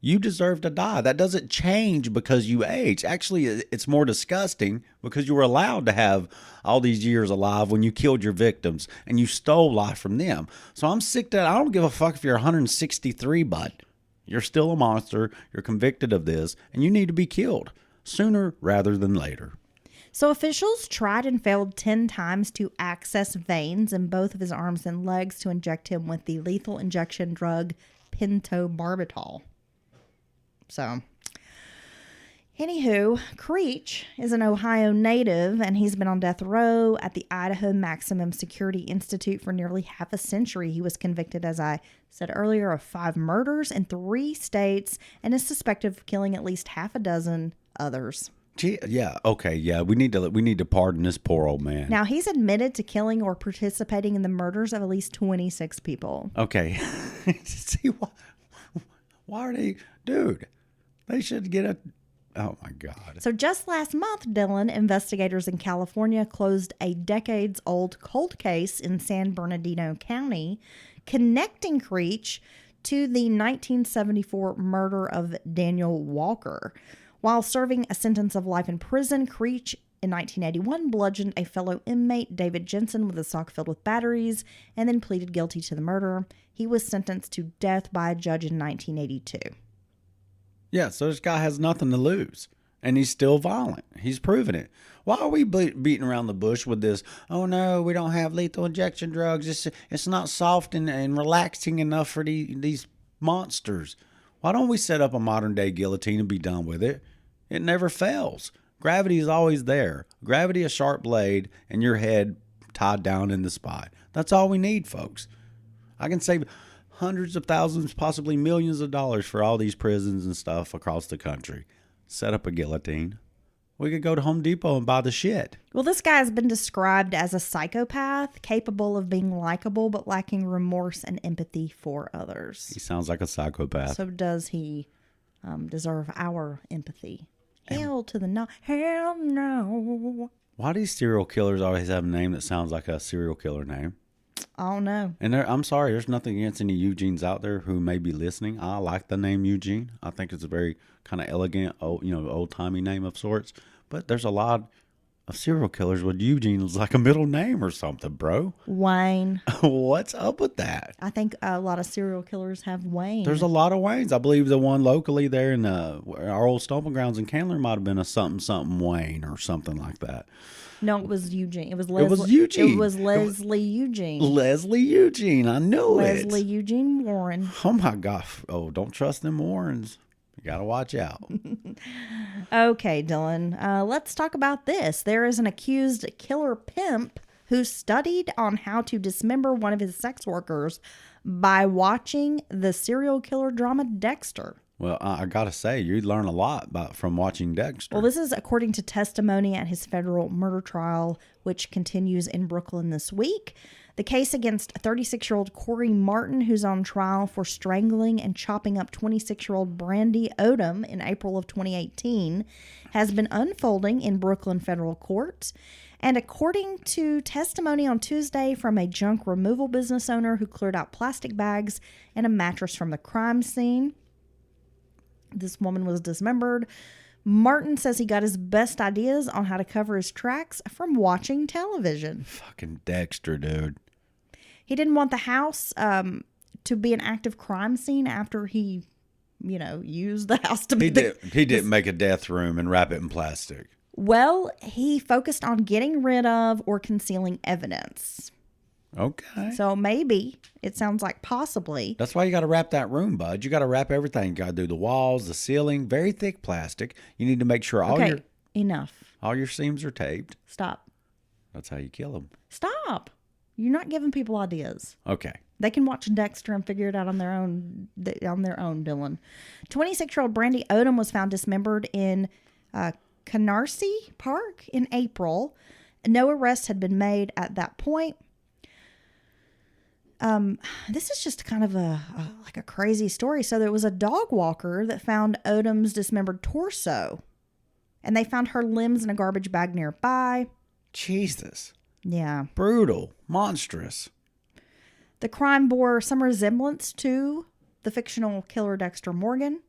you deserve to die. That doesn't change because you age. Actually, it's more disgusting because you were allowed to have all these years alive when you killed your victims and you stole life from them. So I'm sick that I don't give a fuck if you're 163, bud. You're still a monster. You're convicted of this, and you need to be killed sooner rather than later. So officials tried and failed 10 times to access veins in both of his arms and legs to inject him with the lethal injection drug pentobarbital. So, anywho, Creech is an Ohio native, and he's been on death row at the Idaho Maximum Security Institute for nearly half a century. He was convicted, as I said earlier, of 5 murders in 3 states and is suspected of killing at least half a dozen others. Yeah. Okay. Yeah. We need to pardon this poor old man. Now, he's admitted to killing or participating in the murders of at least 26 people. Okay. See, why are they, dude? They should get a. Oh my God. So just last month, Dylan, investigators in California closed a decades-old cold case in San Bernardino County, connecting Creech to the 1974 murder of Daniel Walker. While serving a sentence of life in prison, Creech in 1981 bludgeoned a fellow inmate, David Jensen, with a sock filled with batteries, and then pleaded guilty to the murder. He was sentenced to death by a judge in 1982. Yeah, so this guy has nothing to lose, and he's still violent. He's proven it. Why are we beating around the bush with this? Oh no, we don't have lethal injection drugs. It's not soft and relaxing enough for these monsters. Why don't we set up a modern day guillotine and be done with it? It never fails. Gravity is always there. Gravity, a sharp blade, and your head tied down in the spot. That's all we need, folks. I can save hundreds of thousands, possibly millions of dollars for all these prisons and stuff across the country. Set up a guillotine. We could go to Home Depot and buy the shit. Well, this guy has been described as a psychopath, capable of being likable but lacking remorse and empathy for others. He sounds like a psychopath. So does he deserve our empathy? Hell to the no. Hell no. Why do these serial killers always have a name that sounds like a serial killer name? I don't know. And I'm sorry, there's nothing against any Eugenes out there who may be listening. I like the name Eugene. I think it's a very kind of elegant, old-timey name of sorts. But there's a lot of serial killers with Eugene is like a middle name or something, bro. Wayne. What's up with that? I think a lot of serial killers have Wayne. There's a lot of Waynes. I believe the one locally there in our old stomping grounds in Candler might have been a something Wayne or something like that. No, it was Eugene. It was Leslie. It was Eugene. It was Leslie Eugene. Leslie Eugene. I know it. Leslie Eugene Warren. Oh my gosh. Oh, don't trust them Warrens. You got to watch out. Okay, Dylan. Let's talk about this. There is an accused killer pimp who studied on how to dismember one of his sex workers by watching the serial killer drama Dexter. Well, I got to say, you learn a lot from watching Dexter. Well, this is according to testimony at his federal murder trial, which continues in Brooklyn this week. The case against 36-year-old Corey Martin, who's on trial for strangling and chopping up 26-year-old Brandy Odom in April of 2018, has been unfolding in Brooklyn federal court. And according to testimony on Tuesday from a junk removal business owner who cleared out plastic bags and a mattress from the crime scene, this woman was dismembered. Martin says he got his best ideas on how to cover his tracks from watching television. Fucking Dexter, dude. He didn't want the house to be an active crime scene after he, used the house to be... He didn't make a death room and wrap it in plastic. Well, he focused on getting rid of or concealing evidence. Okay. So maybe, it sounds like possibly. That's why you got to wrap that room, bud. You got to wrap everything. You got to do the walls, the ceiling, very thick plastic. You need to make sure Enough. all your seams are taped. Stop. That's how you kill them. Stop. You're not giving people ideas. Okay. They can watch Dexter and figure it out on their own, Dylan. 26-year-old Brandy Odom was found dismembered in Canarsie Park in April. No arrests had been made at that point. This is just kind of a crazy story. So there was a dog walker that found Odom's dismembered torso, and they found her limbs in a garbage bag nearby. Jesus. Yeah. Brutal. Monstrous. The crime bore some resemblance to the fictional killer Dexter Morgan,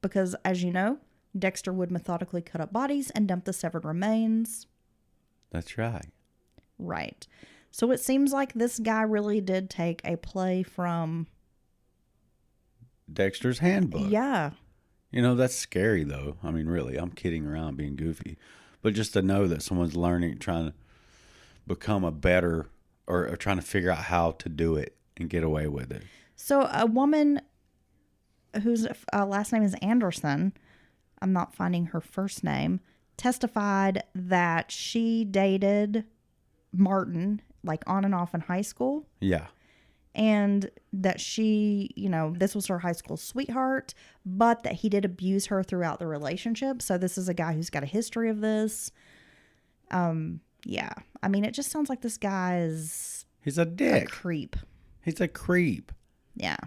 because, as you know, Dexter would methodically cut up bodies and dump the severed remains. That's right. Right. So it seems like this guy really did take a play from Dexter's Handbook. Yeah. That's scary, though. I mean, really, I'm kidding around, being goofy. But just to know that someone's learning, trying to become a better, or trying to figure out how to do it and get away with it. So a woman whose last name is Anderson, I'm not finding her first name, testified that she dated Martin, like on and off in high school. Yeah. And that she, this was her high school sweetheart, but that he did abuse her throughout the relationship. So this is a guy who's got a history of this. Yeah. I mean, it just sounds like this guy is... He's a dick. A creep. He's a creep. Yeah.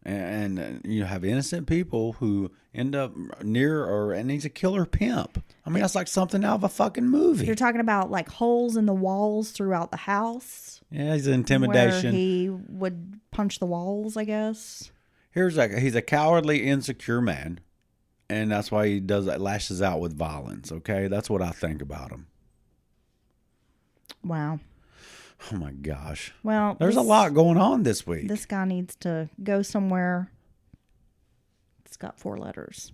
And you have innocent people who end up and he's a killer pimp. I mean, that's like something out of a fucking movie. You're talking about like holes in the walls throughout the house. Yeah, he's intimidation. Where he would punch the walls, I guess. He's a cowardly, insecure man. And that's why he lashes out with violence. Okay. That's what I think about him. Wow. Oh my gosh. Well, there's a lot going on this week. This guy needs to go somewhere. It's got 4 letters.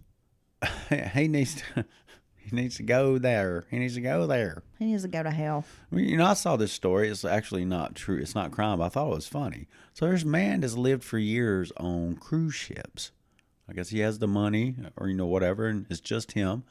He needs to go there. He needs to go there. He needs to go to hell. I mean, I saw this story. It's actually not true. It's not crime. But I thought it was funny. So there's a man that's lived for years on cruise ships. I guess he has the money or, whatever, and it's just him.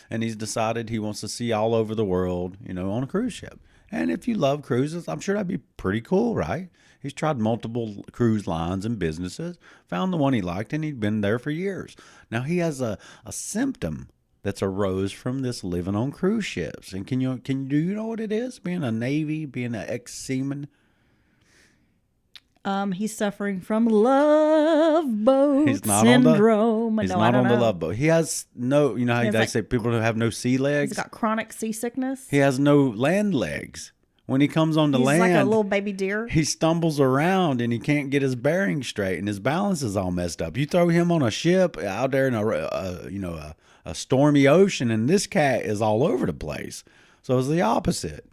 And he's decided he wants to see all over the world, on a cruise ship. And if you love cruises, I'm sure that'd be pretty cool, right? He's tried multiple cruise lines and businesses, found the one he liked, and he'd been there for years. Now, he has a symptom that's arose from this living on cruise ships. And do you know what it is? Being a Navy, being an ex-seaman? He's suffering from love boat syndrome. He's not on the love boat. He has no, how they say people who have no sea legs? He's got chronic seasickness. He has no land legs. When he comes on the land, he's like a little baby deer. He stumbles around and he can't get his bearings straight, and his balance is all messed up. You throw him on a ship out there in a stormy ocean, and this cat is all over the place. So it's the opposite.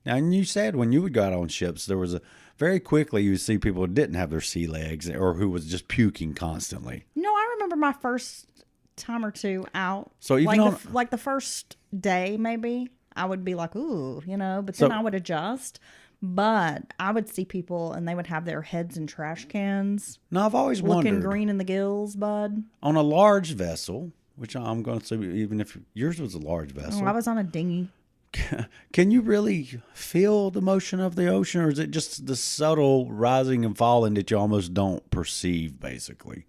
Now, and you said when you would go out on ships, there was very quickly you would see people who didn't have their sea legs or who was just puking constantly. No, I remember my first time or two out. So even like the first day, maybe I would be like, ooh, but then I would adjust. But I would see people and they would have their heads in trash cans. No, I've always wondered. Looking green in the gills, bud. On a large vessel, which I'm going to say, even if yours was a large vessel. Oh, I was on a dinghy. Can you really feel the motion of the ocean, or is it just the subtle rising and falling that you almost don't perceive, basically,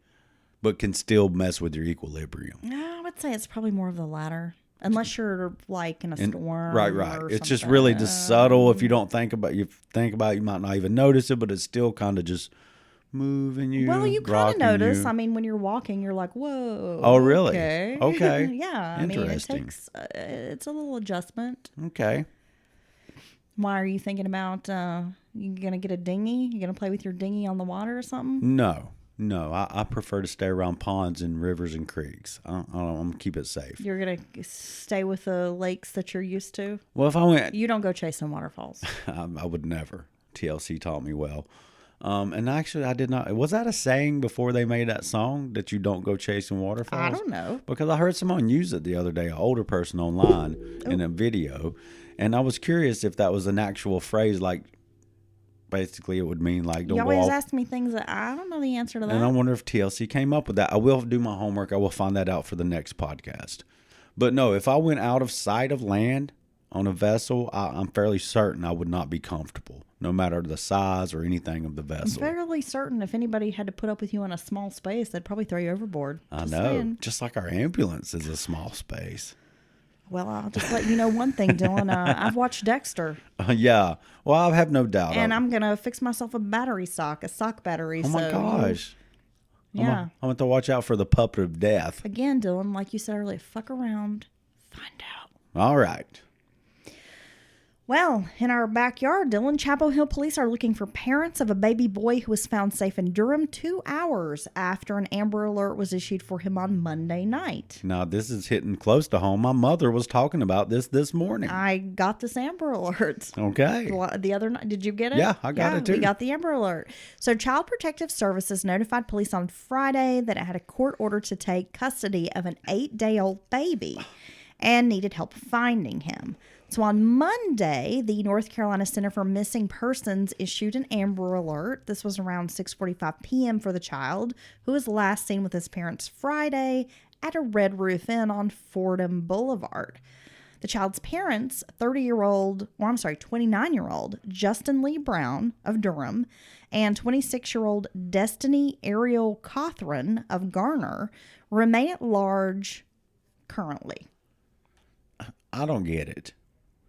but can still mess with your equilibrium? No, I would say it's probably more of the latter, unless you're like in a storm. Right. It's just really just subtle. If you don't think about it, you might not even notice it, but it's still kind of just moving you. Well, you kind of notice. I mean, when you're walking, you're like, whoa. Oh, really? Okay. Yeah. Interesting. I mean, it's a little adjustment. Okay. Why are you thinking about, you going to get a dinghy? You going to play with your dinghy on the water or something? No. I prefer to stay around ponds and rivers and creeks. I'm going to keep it safe. You're going to stay with the lakes that you're used to? Well, if I went... You don't go chasing waterfalls. I would never. TLC taught me well. And actually, I did not. Was that a saying before they made that song that you don't go chasing waterfalls? I don't know. Because I heard someone use it the other day, an older person online in a video. And I was curious if that was an actual phrase, like basically it would mean like you always ask me things that I don't know the answer to that. And I wonder if TLC came up with that. I will do my homework. I will find that out for the next podcast. But no, if I went out of sight of land on a vessel, I'm fairly certain I would not be comfortable, no matter the size or anything of the vessel. I'm fairly certain if anybody had to put up with you in a small space, they'd probably throw you overboard. I know. Just like our ambulance is a small space. Well, I'll just let you know one thing, Dylan. I've watched Dexter. Yeah. Well, I have no doubt. And I'm going to fix myself a sock battery. Oh, my gosh. Yeah. I'm going to watch out for the puppet of death. Again, Dylan, like you said earlier, fuck around, find out. All right. Well, in our backyard, Dylan, Chapel Hill police are looking for parents of a baby boy who was found safe in Durham 2 hours after an Amber Alert was issued for him on Monday night. Now, this is hitting close to home. My mother was talking about this morning. I got this Amber Alert. Okay. The other night. Did you get it? Yeah, I got it too. We got the Amber Alert. So Child Protective Services notified police on Friday that it had a court order to take custody of an 8-day-old baby and needed help finding him. So on Monday, the North Carolina Center for Missing Persons issued an Amber Alert. This was around 6:45 p.m. for the child, who was last seen with his parents Friday at a Red Roof Inn on Fordham Boulevard. The child's parents, 29-year-old Justin Lee Brown of Durham and 26-year-old Destiny Ariel Cothran of Garner, remain at large currently. I don't get it.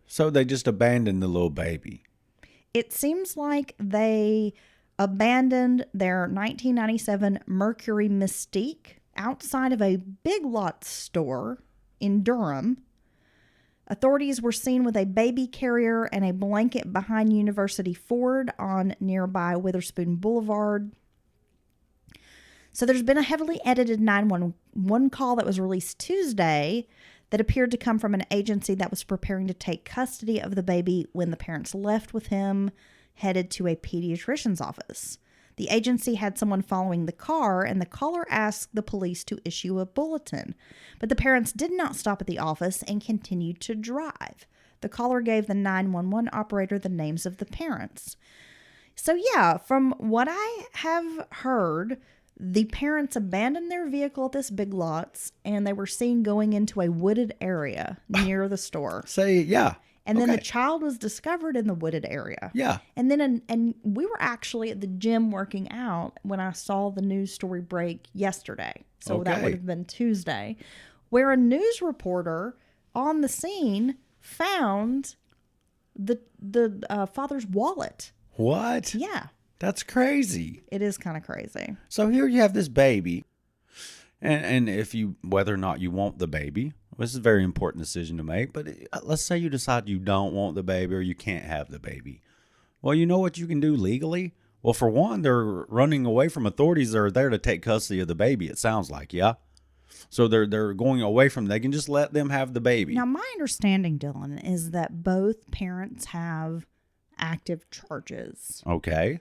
So they just abandoned the little baby. It seems like they abandoned their 1997 Mercury Mystique outside of a Big Lots store in Durham. Authorities were seen with a baby carrier and a blanket behind University Ford on nearby Witherspoon Boulevard. So there's been a heavily edited 911 call that was released Tuesday that appeared to come from an agency that was preparing to take custody of the baby when the parents left with him, headed to a pediatrician's office. The agency had someone following the car, and the caller asked the police to issue a bulletin. But the parents did not stop at the office and continued to drive. The caller gave the 911 operator the names of the parents. So yeah, from what I have heard, the parents abandoned their vehicle at this Big Lots, and they were seen going into a wooded area near the store. Yeah. And then the child was discovered in the wooded area. Yeah. And then and we were actually at the gym working out when I saw the news story break yesterday. So that would have been Tuesday, where a news reporter on the scene found the father's wallet. What? Yeah. That's crazy. It is kind of crazy. So here you have this baby. And if whether or not you want the baby, this is a very important decision to make. But let's say you decide you don't want the baby or you can't have the baby. Well, you know what you can do legally? Well, for one, they're running away from authorities that are there to take custody of the baby, it sounds like, yeah? So they're going away from, they can just let them have the baby. Now, my understanding, Dylan, is that both parents have active charges. Okay.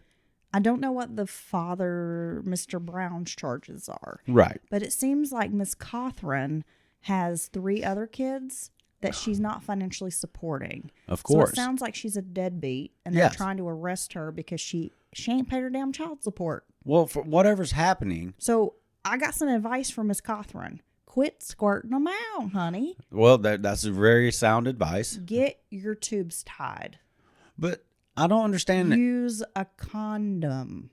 I don't know what the father, Mr. Brown's charges are. Right. But it seems like Miss Catherine has 3 other kids that she's not financially supporting. Of course. So it sounds like she's a deadbeat, and they're trying to arrest her because she ain't paid her damn child support. Well, for whatever's happening. So I got some advice from Miss Catherine. Quit squirting them out, honey. Well, that's a very sound advice. Get your tubes tied. But I don't understand. Use a condom.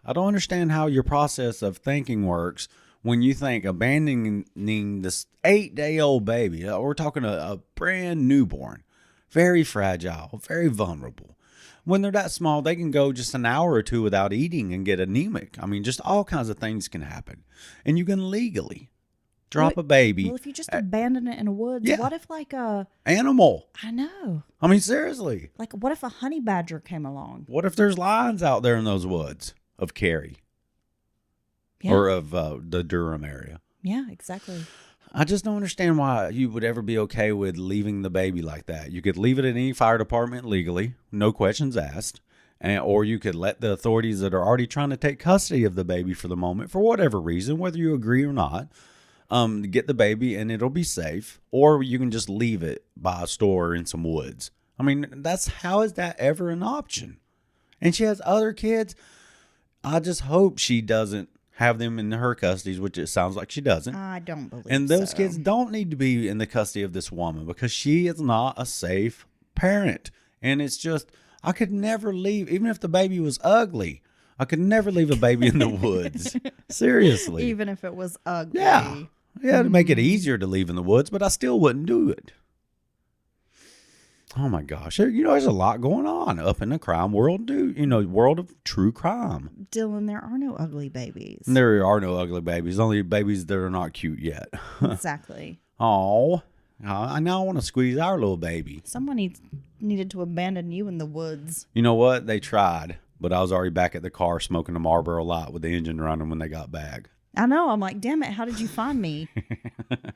I don't understand how your process of thinking works when you think abandoning this 8-day-old baby. We're talking a brand newborn, very fragile, very vulnerable. When they're that small, they can go just an hour or two without eating and get anemic. I mean, just all kinds of things can happen. And you can legally drop a baby. Well, if you just abandon it in the woods, what if like a animal? I know. I mean, seriously. Like, what if a honey badger came along? What if there's lions out there in those woods of Cary? Yeah. Or of the Durham area? Yeah, exactly. I just don't understand why you would ever be okay with leaving the baby like that. You could leave it in any fire department legally, no questions asked. Or you could let the authorities that are already trying to take custody of the baby for the moment, for whatever reason, whether you agree or not, get the baby and it'll be safe. Or you can just leave it by a store in some woods. I mean, how is that ever an option? And she has other kids. I just hope she doesn't have them in her custody, which it sounds like she doesn't. I don't believe And those kids don't need to be in the custody of this woman because she is not a safe parent. And it's just, I could never leave, even if the baby was ugly, I could never leave a baby in the woods. Seriously. Even if it was ugly. Yeah. Yeah, to make it easier to leave in the woods, but I still wouldn't do it. Oh my gosh. There's a lot going on up in the crime world, world of true crime. Dylan, there are no ugly babies. There are no ugly babies, only babies that are not cute yet. Exactly. Oh, I now want to squeeze our little baby. Someone needed to abandon you in the woods. You know what? They tried, but I was already back at the car smoking a Marlboro Light with the engine running when they got back. I know. I'm like, damn it. How did you find me?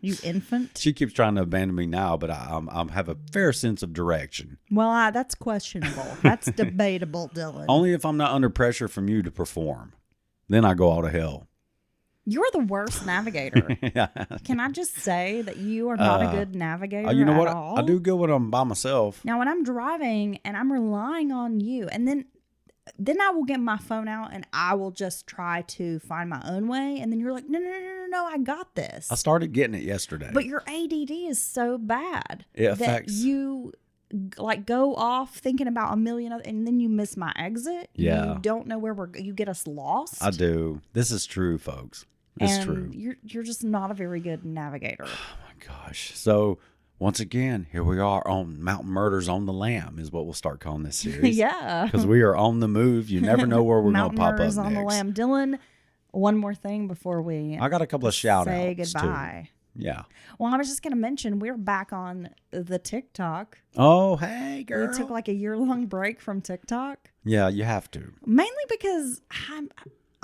You infant. She keeps trying to abandon me now, but I have a fair sense of direction. Well, that's questionable. That's debatable, Dylan. Only if I'm not under pressure from you to perform. Then I go all to hell. You're the worst navigator. Can I just say that you are not a good navigator you know at what? all? I do good when I'm by myself. Now, when I'm driving and I'm relying on you, and then I will get my phone out and I will just try to find my own way. And then you're like, no, I got this. I started getting it yesterday. But your ADD is so bad it affects. You like go off thinking about a million other, and then you miss my exit. Yeah. You don't know where you get us lost. I do. This is true, folks. It's true. You're just not a very good navigator. Oh my gosh. So once again, here we are on Mountain Murders on the Lam is what we'll start calling this series. Yeah. Because we are on the move. You never know where we're going to pop up Murders on next. the Lam. Dylan, one more thing before we I got a couple of shout outs. say goodbye. Too. Yeah. Well, I was just going to mention we're back on the TikTok. Oh, hey, girl. We took like a year-long break from TikTok. Yeah, you have to. Mainly because can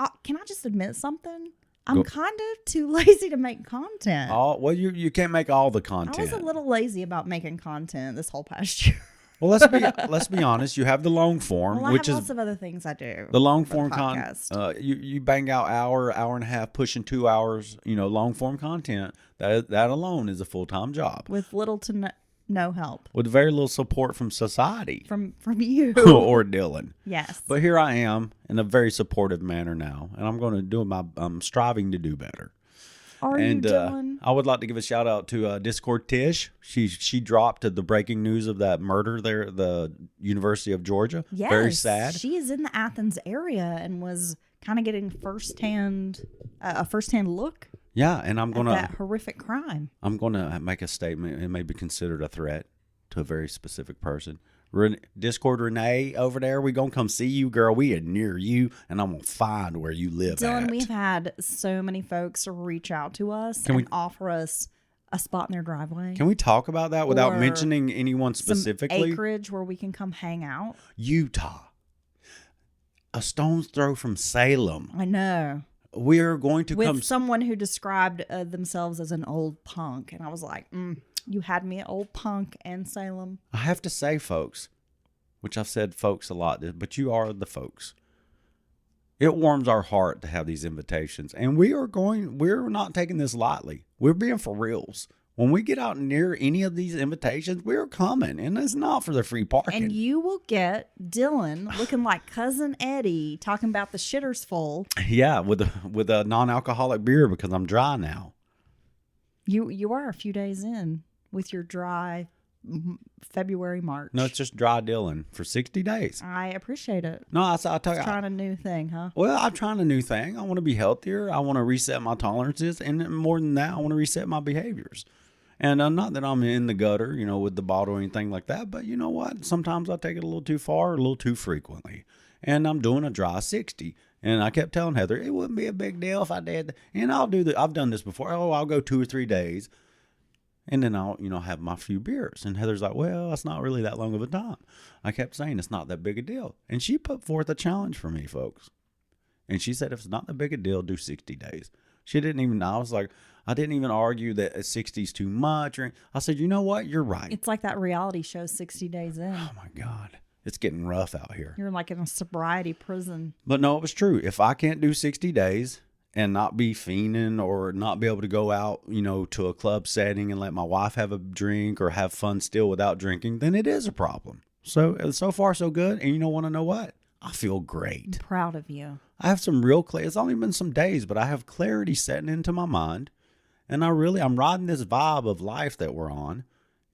I just admit something? I'm kind of too lazy to make content. Oh, well, you can't make all the content. I was a little lazy about making content this whole past year. Well, let's be honest. You have the long form, Well, I which have is lots of other things I do. the long form podcast. You bang out hour and a half, pushing 2 hours. Long form content. That alone is a full-time job With little to no help with very little support from society from you or Dylan. Yes, But here I am in a very supportive manner now, and I'm going to do I'm striving to do better. Are you, Dylan? I would like to give a shout out to Discord Tish. She dropped the breaking news of that murder there at the University of Georgia. Yes, very sad. She is in the Athens area and was kind of getting a firsthand look. Yeah, and I'm gonna that horrific crime. I'm gonna make a statement. It may be considered a threat to a very specific person. Discord Renee over there, we gonna come see you, girl. We are near you, and I'm gonna find where you live. Dylan, at. we've had so many folks reach out to us and offer us a spot in their driveway. Can we talk about that without Or mentioning anyone specifically? Some acreage where we can come hang out. Utah, a stone's throw from Salem. I know. We are going to come. With someone who described themselves as an old punk, and I was like, you had me at old punk and Salem. I have to say, folks, which I've said folks a lot, but you are the folks. It warms our heart to have these invitations, and we're not taking this lightly. We're being for reals. When we get out near any of these invitations, we're coming, and it's not for the free parking. And you will get Dylan looking like Cousin Eddie talking about the shitters full. Yeah, with a non-alcoholic beer because I'm dry now. You are a few days in with your dry February, March. No, it's just dry Dylan for 60 days. I appreciate it. No, I tell you. Trying a new thing, huh? Well, I'm trying a new thing. I want to be healthier. I want to reset my tolerances. And more than that, I want to reset my behaviors. And not that I'm in the gutter, with the bottle or anything like that. But you know what? Sometimes I take it a little too far, or a little too frequently. And I'm doing a dry 60. And I kept telling Heather, it wouldn't be a big deal if I did. And I've done this before. Oh, I'll go 2 or 3 days. And then I'll, have my few beers. And Heather's like, well, that's not really that long of a time. I kept saying it's not that big a deal. And she put forth a challenge for me, folks. And she said, if it's not that big a deal, do 60 days. She didn't even, I was like, I didn't even argue that 60 is too much. I said, you know what? You're right. It's like that reality show 60 Days In. Oh, my God. It's getting rough out here. You're like in a sobriety prison. But no, it was true. If I can't do 60 days and not be fiending or not be able to go out, to a club setting and let my wife have a drink or have fun still without drinking, then it is a problem. So far, so good. And you want to know what? I feel great. I'm proud of you. I have some real clarity. It's only been some days, but I have clarity setting into my mind. And I'm riding this vibe of life that we're on.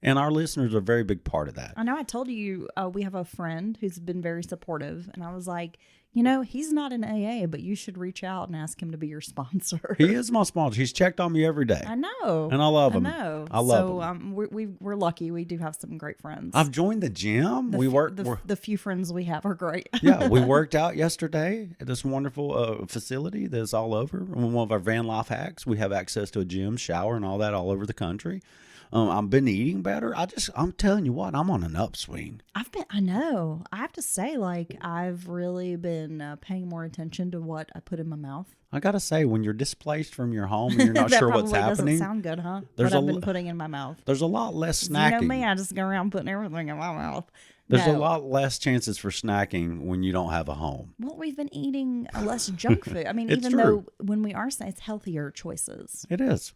And our listeners are a very big part of that. I know I told you we have a friend who's been very supportive. And I was like, he's not in AA, but you should reach out and ask him to be your sponsor. He is my sponsor. He's checked on me every day. I know. And I love him. I know. I love him. We're lucky. We do have some great friends. I've joined the gym. The few friends we have are great. Yeah, we worked out yesterday at this wonderful facility that's all over. One of our van life hacks. We have access to a gym, shower, and all that all over the country. I've been eating better. I'm telling you what, I'm on an upswing. I know. I have to say, I've really been paying more attention to what I put in my mouth. I got to say, when you're displaced from your home and you're not sure what's happening. That probably doesn't sound good, huh? What I've been putting in my mouth. There's a lot less snacking. You know me, I just go around putting everything in my mouth. There's a lot less chances for snacking when you don't have a home. Well, we've been eating less junk food. I mean, It's even true. though when we are saying it's healthier choices. It is.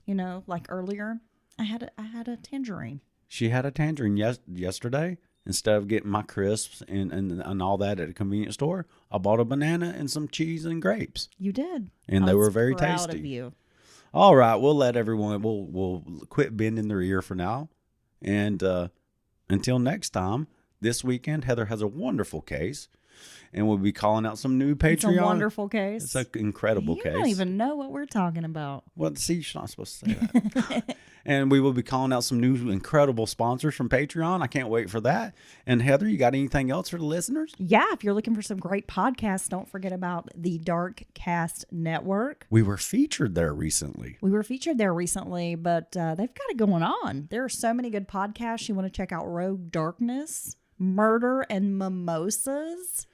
Like earlier, I had a tangerine. She had a tangerine yesterday. Instead of getting my crisps and all that at a convenience store, I bought a banana and some cheese and grapes. You did. And they were very proud tasty. Of you. All right, we'll let everyone, we'll quit bending their ear for now. And until next time, this weekend, Heather has a wonderful case. And we'll be calling out some new Patreon. It's a wonderful case. It's an incredible case. You don't even know what we're talking about. Well, see, you're not supposed to say that. And we will be calling out some new incredible sponsors from Patreon. I can't wait for that. And Heather, you got anything else for the listeners? Yeah, if you're looking for some great podcasts, don't forget about the Darkcast Network. We were featured there recently. But they've got it going on. There are so many good podcasts. You want to check out Rogue Darkness, Murder, and Mimosas.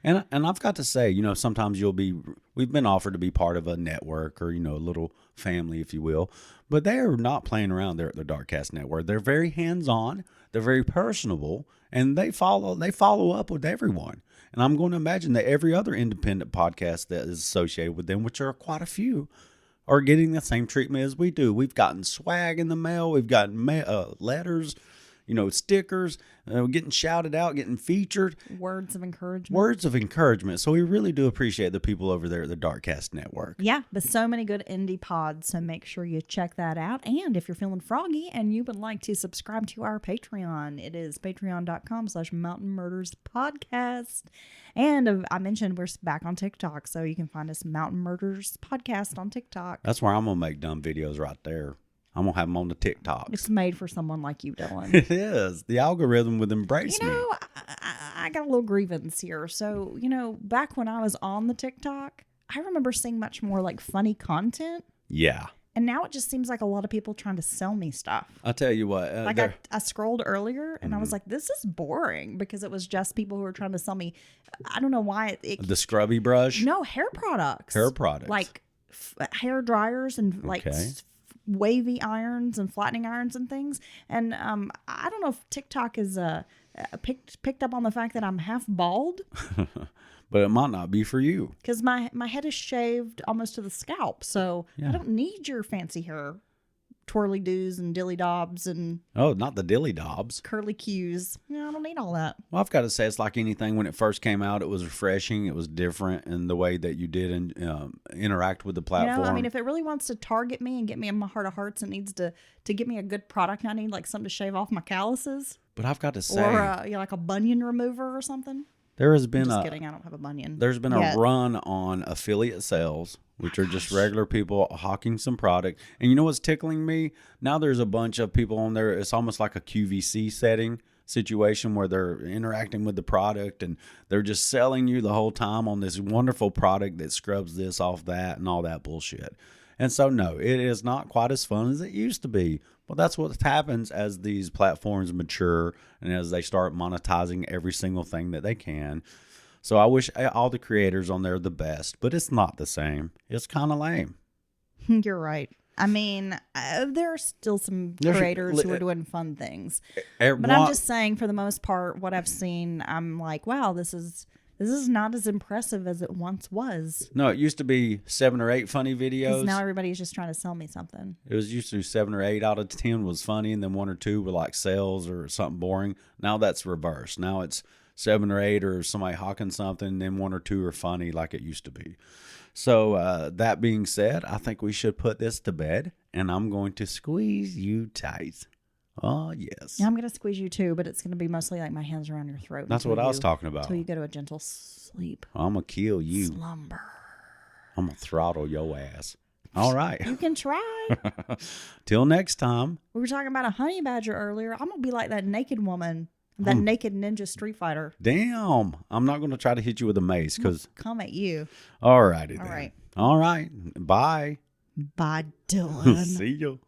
And I've got to say, sometimes we've been offered to be part of a network or, a little family, if you will, but they are not playing around there at the Darkcast Network. They're very hands-on, they're very personable, and they follow up with everyone. And I'm going to imagine that every other independent podcast that is associated with them, which are quite a few, are getting the same treatment as we do. We've gotten swag in the mail, we've gotten letters, stickers, getting shouted out, getting featured. Words of encouragement. So we really do appreciate the people over there at the Darkcast Network. Yeah, but so many good indie pods. So make sure you check that out. And if you're feeling froggy and you would like to subscribe to our Patreon, it is patreon.com/Mountain Murders Podcast. And I mentioned we're back on TikTok, so you can find us Mountain Murders Podcast on TikTok. That's where I'm going to make dumb videos right there. I'm going to have them on the TikToks. It's made for someone like you, Dylan. It is. The algorithm would embrace me. I got a little grievance here. So, back when I was on the TikTok, I remember seeing much more like funny content. Yeah. And now it just seems like a lot of people trying to sell me stuff. I'll tell you what. I scrolled earlier and I was like, this is boring because it was just people who were trying to sell me. I don't know why. The scrubby brush? No, hair products. Like hair dryers and like wavy irons and flattening irons and things. And I don't know if TikTok is picked up on the fact that I'm half bald. But it might not be for you. Because my head is shaved almost to the scalp. So I don't need your fancy hair. Twirly doos and dilly dobs and... Oh, not the dilly dobs. Curly cues. No, I don't need all that. Well, I've got to say, it's like anything. When it first came out, it was refreshing. It was different in the way that you did interact with the platform. If it really wants to target me and get me in my heart of hearts, it needs to get me a good product. I need like something to shave off my calluses. But I've got to say... Or like a bunion remover or something. There has been just kidding, I don't have a bunion. There's been a run on affiliate sales, which are just regular people hawking some product. And you know what's tickling me? Now there's a bunch of people on there. It's almost like a QVC situation where they're interacting with the product and they're just selling you the whole time on this wonderful product that scrubs this off that and all that bullshit. And so, no, it is not quite as fun as it used to be. Well, that's what happens as these platforms mature and as they start monetizing every single thing that they can. So I wish all the creators on there the best, but it's not the same. It's kind of lame. You're right. I mean, there are still some creators who are doing fun things. But I'm just saying, for the most part, what I've seen, I'm like, wow, this is not as impressive as it once was. No, it used to be 7 or 8 funny videos. Because now everybody's just trying to sell me something. It was used to 7 or 8 out of 10 was funny, and then 1 or 2 were like sales or something boring. Now that's reversed. Now it's 7 or 8 or somebody hawking something, and then 1 or 2 are funny like it used to be. So that being said, I think we should put this to bed, and I'm going to squeeze you tight. Oh, yes. Yeah, I'm going to squeeze you too, but it's going to be mostly like my hands around your throat. That's what I was talking about. Until you go to a gentle sleep. I'm going to kill you. Slumber. I'm going to throttle your ass. All right. You can try. Till next time. We were talking about a honey badger earlier. I'm going to be like that naked woman, that naked ninja Street Fighter. Damn. I'm not going to try to hit you with a mace because... Come at you. All righty then. All right. All right. Bye. Bye, Dylan. See you.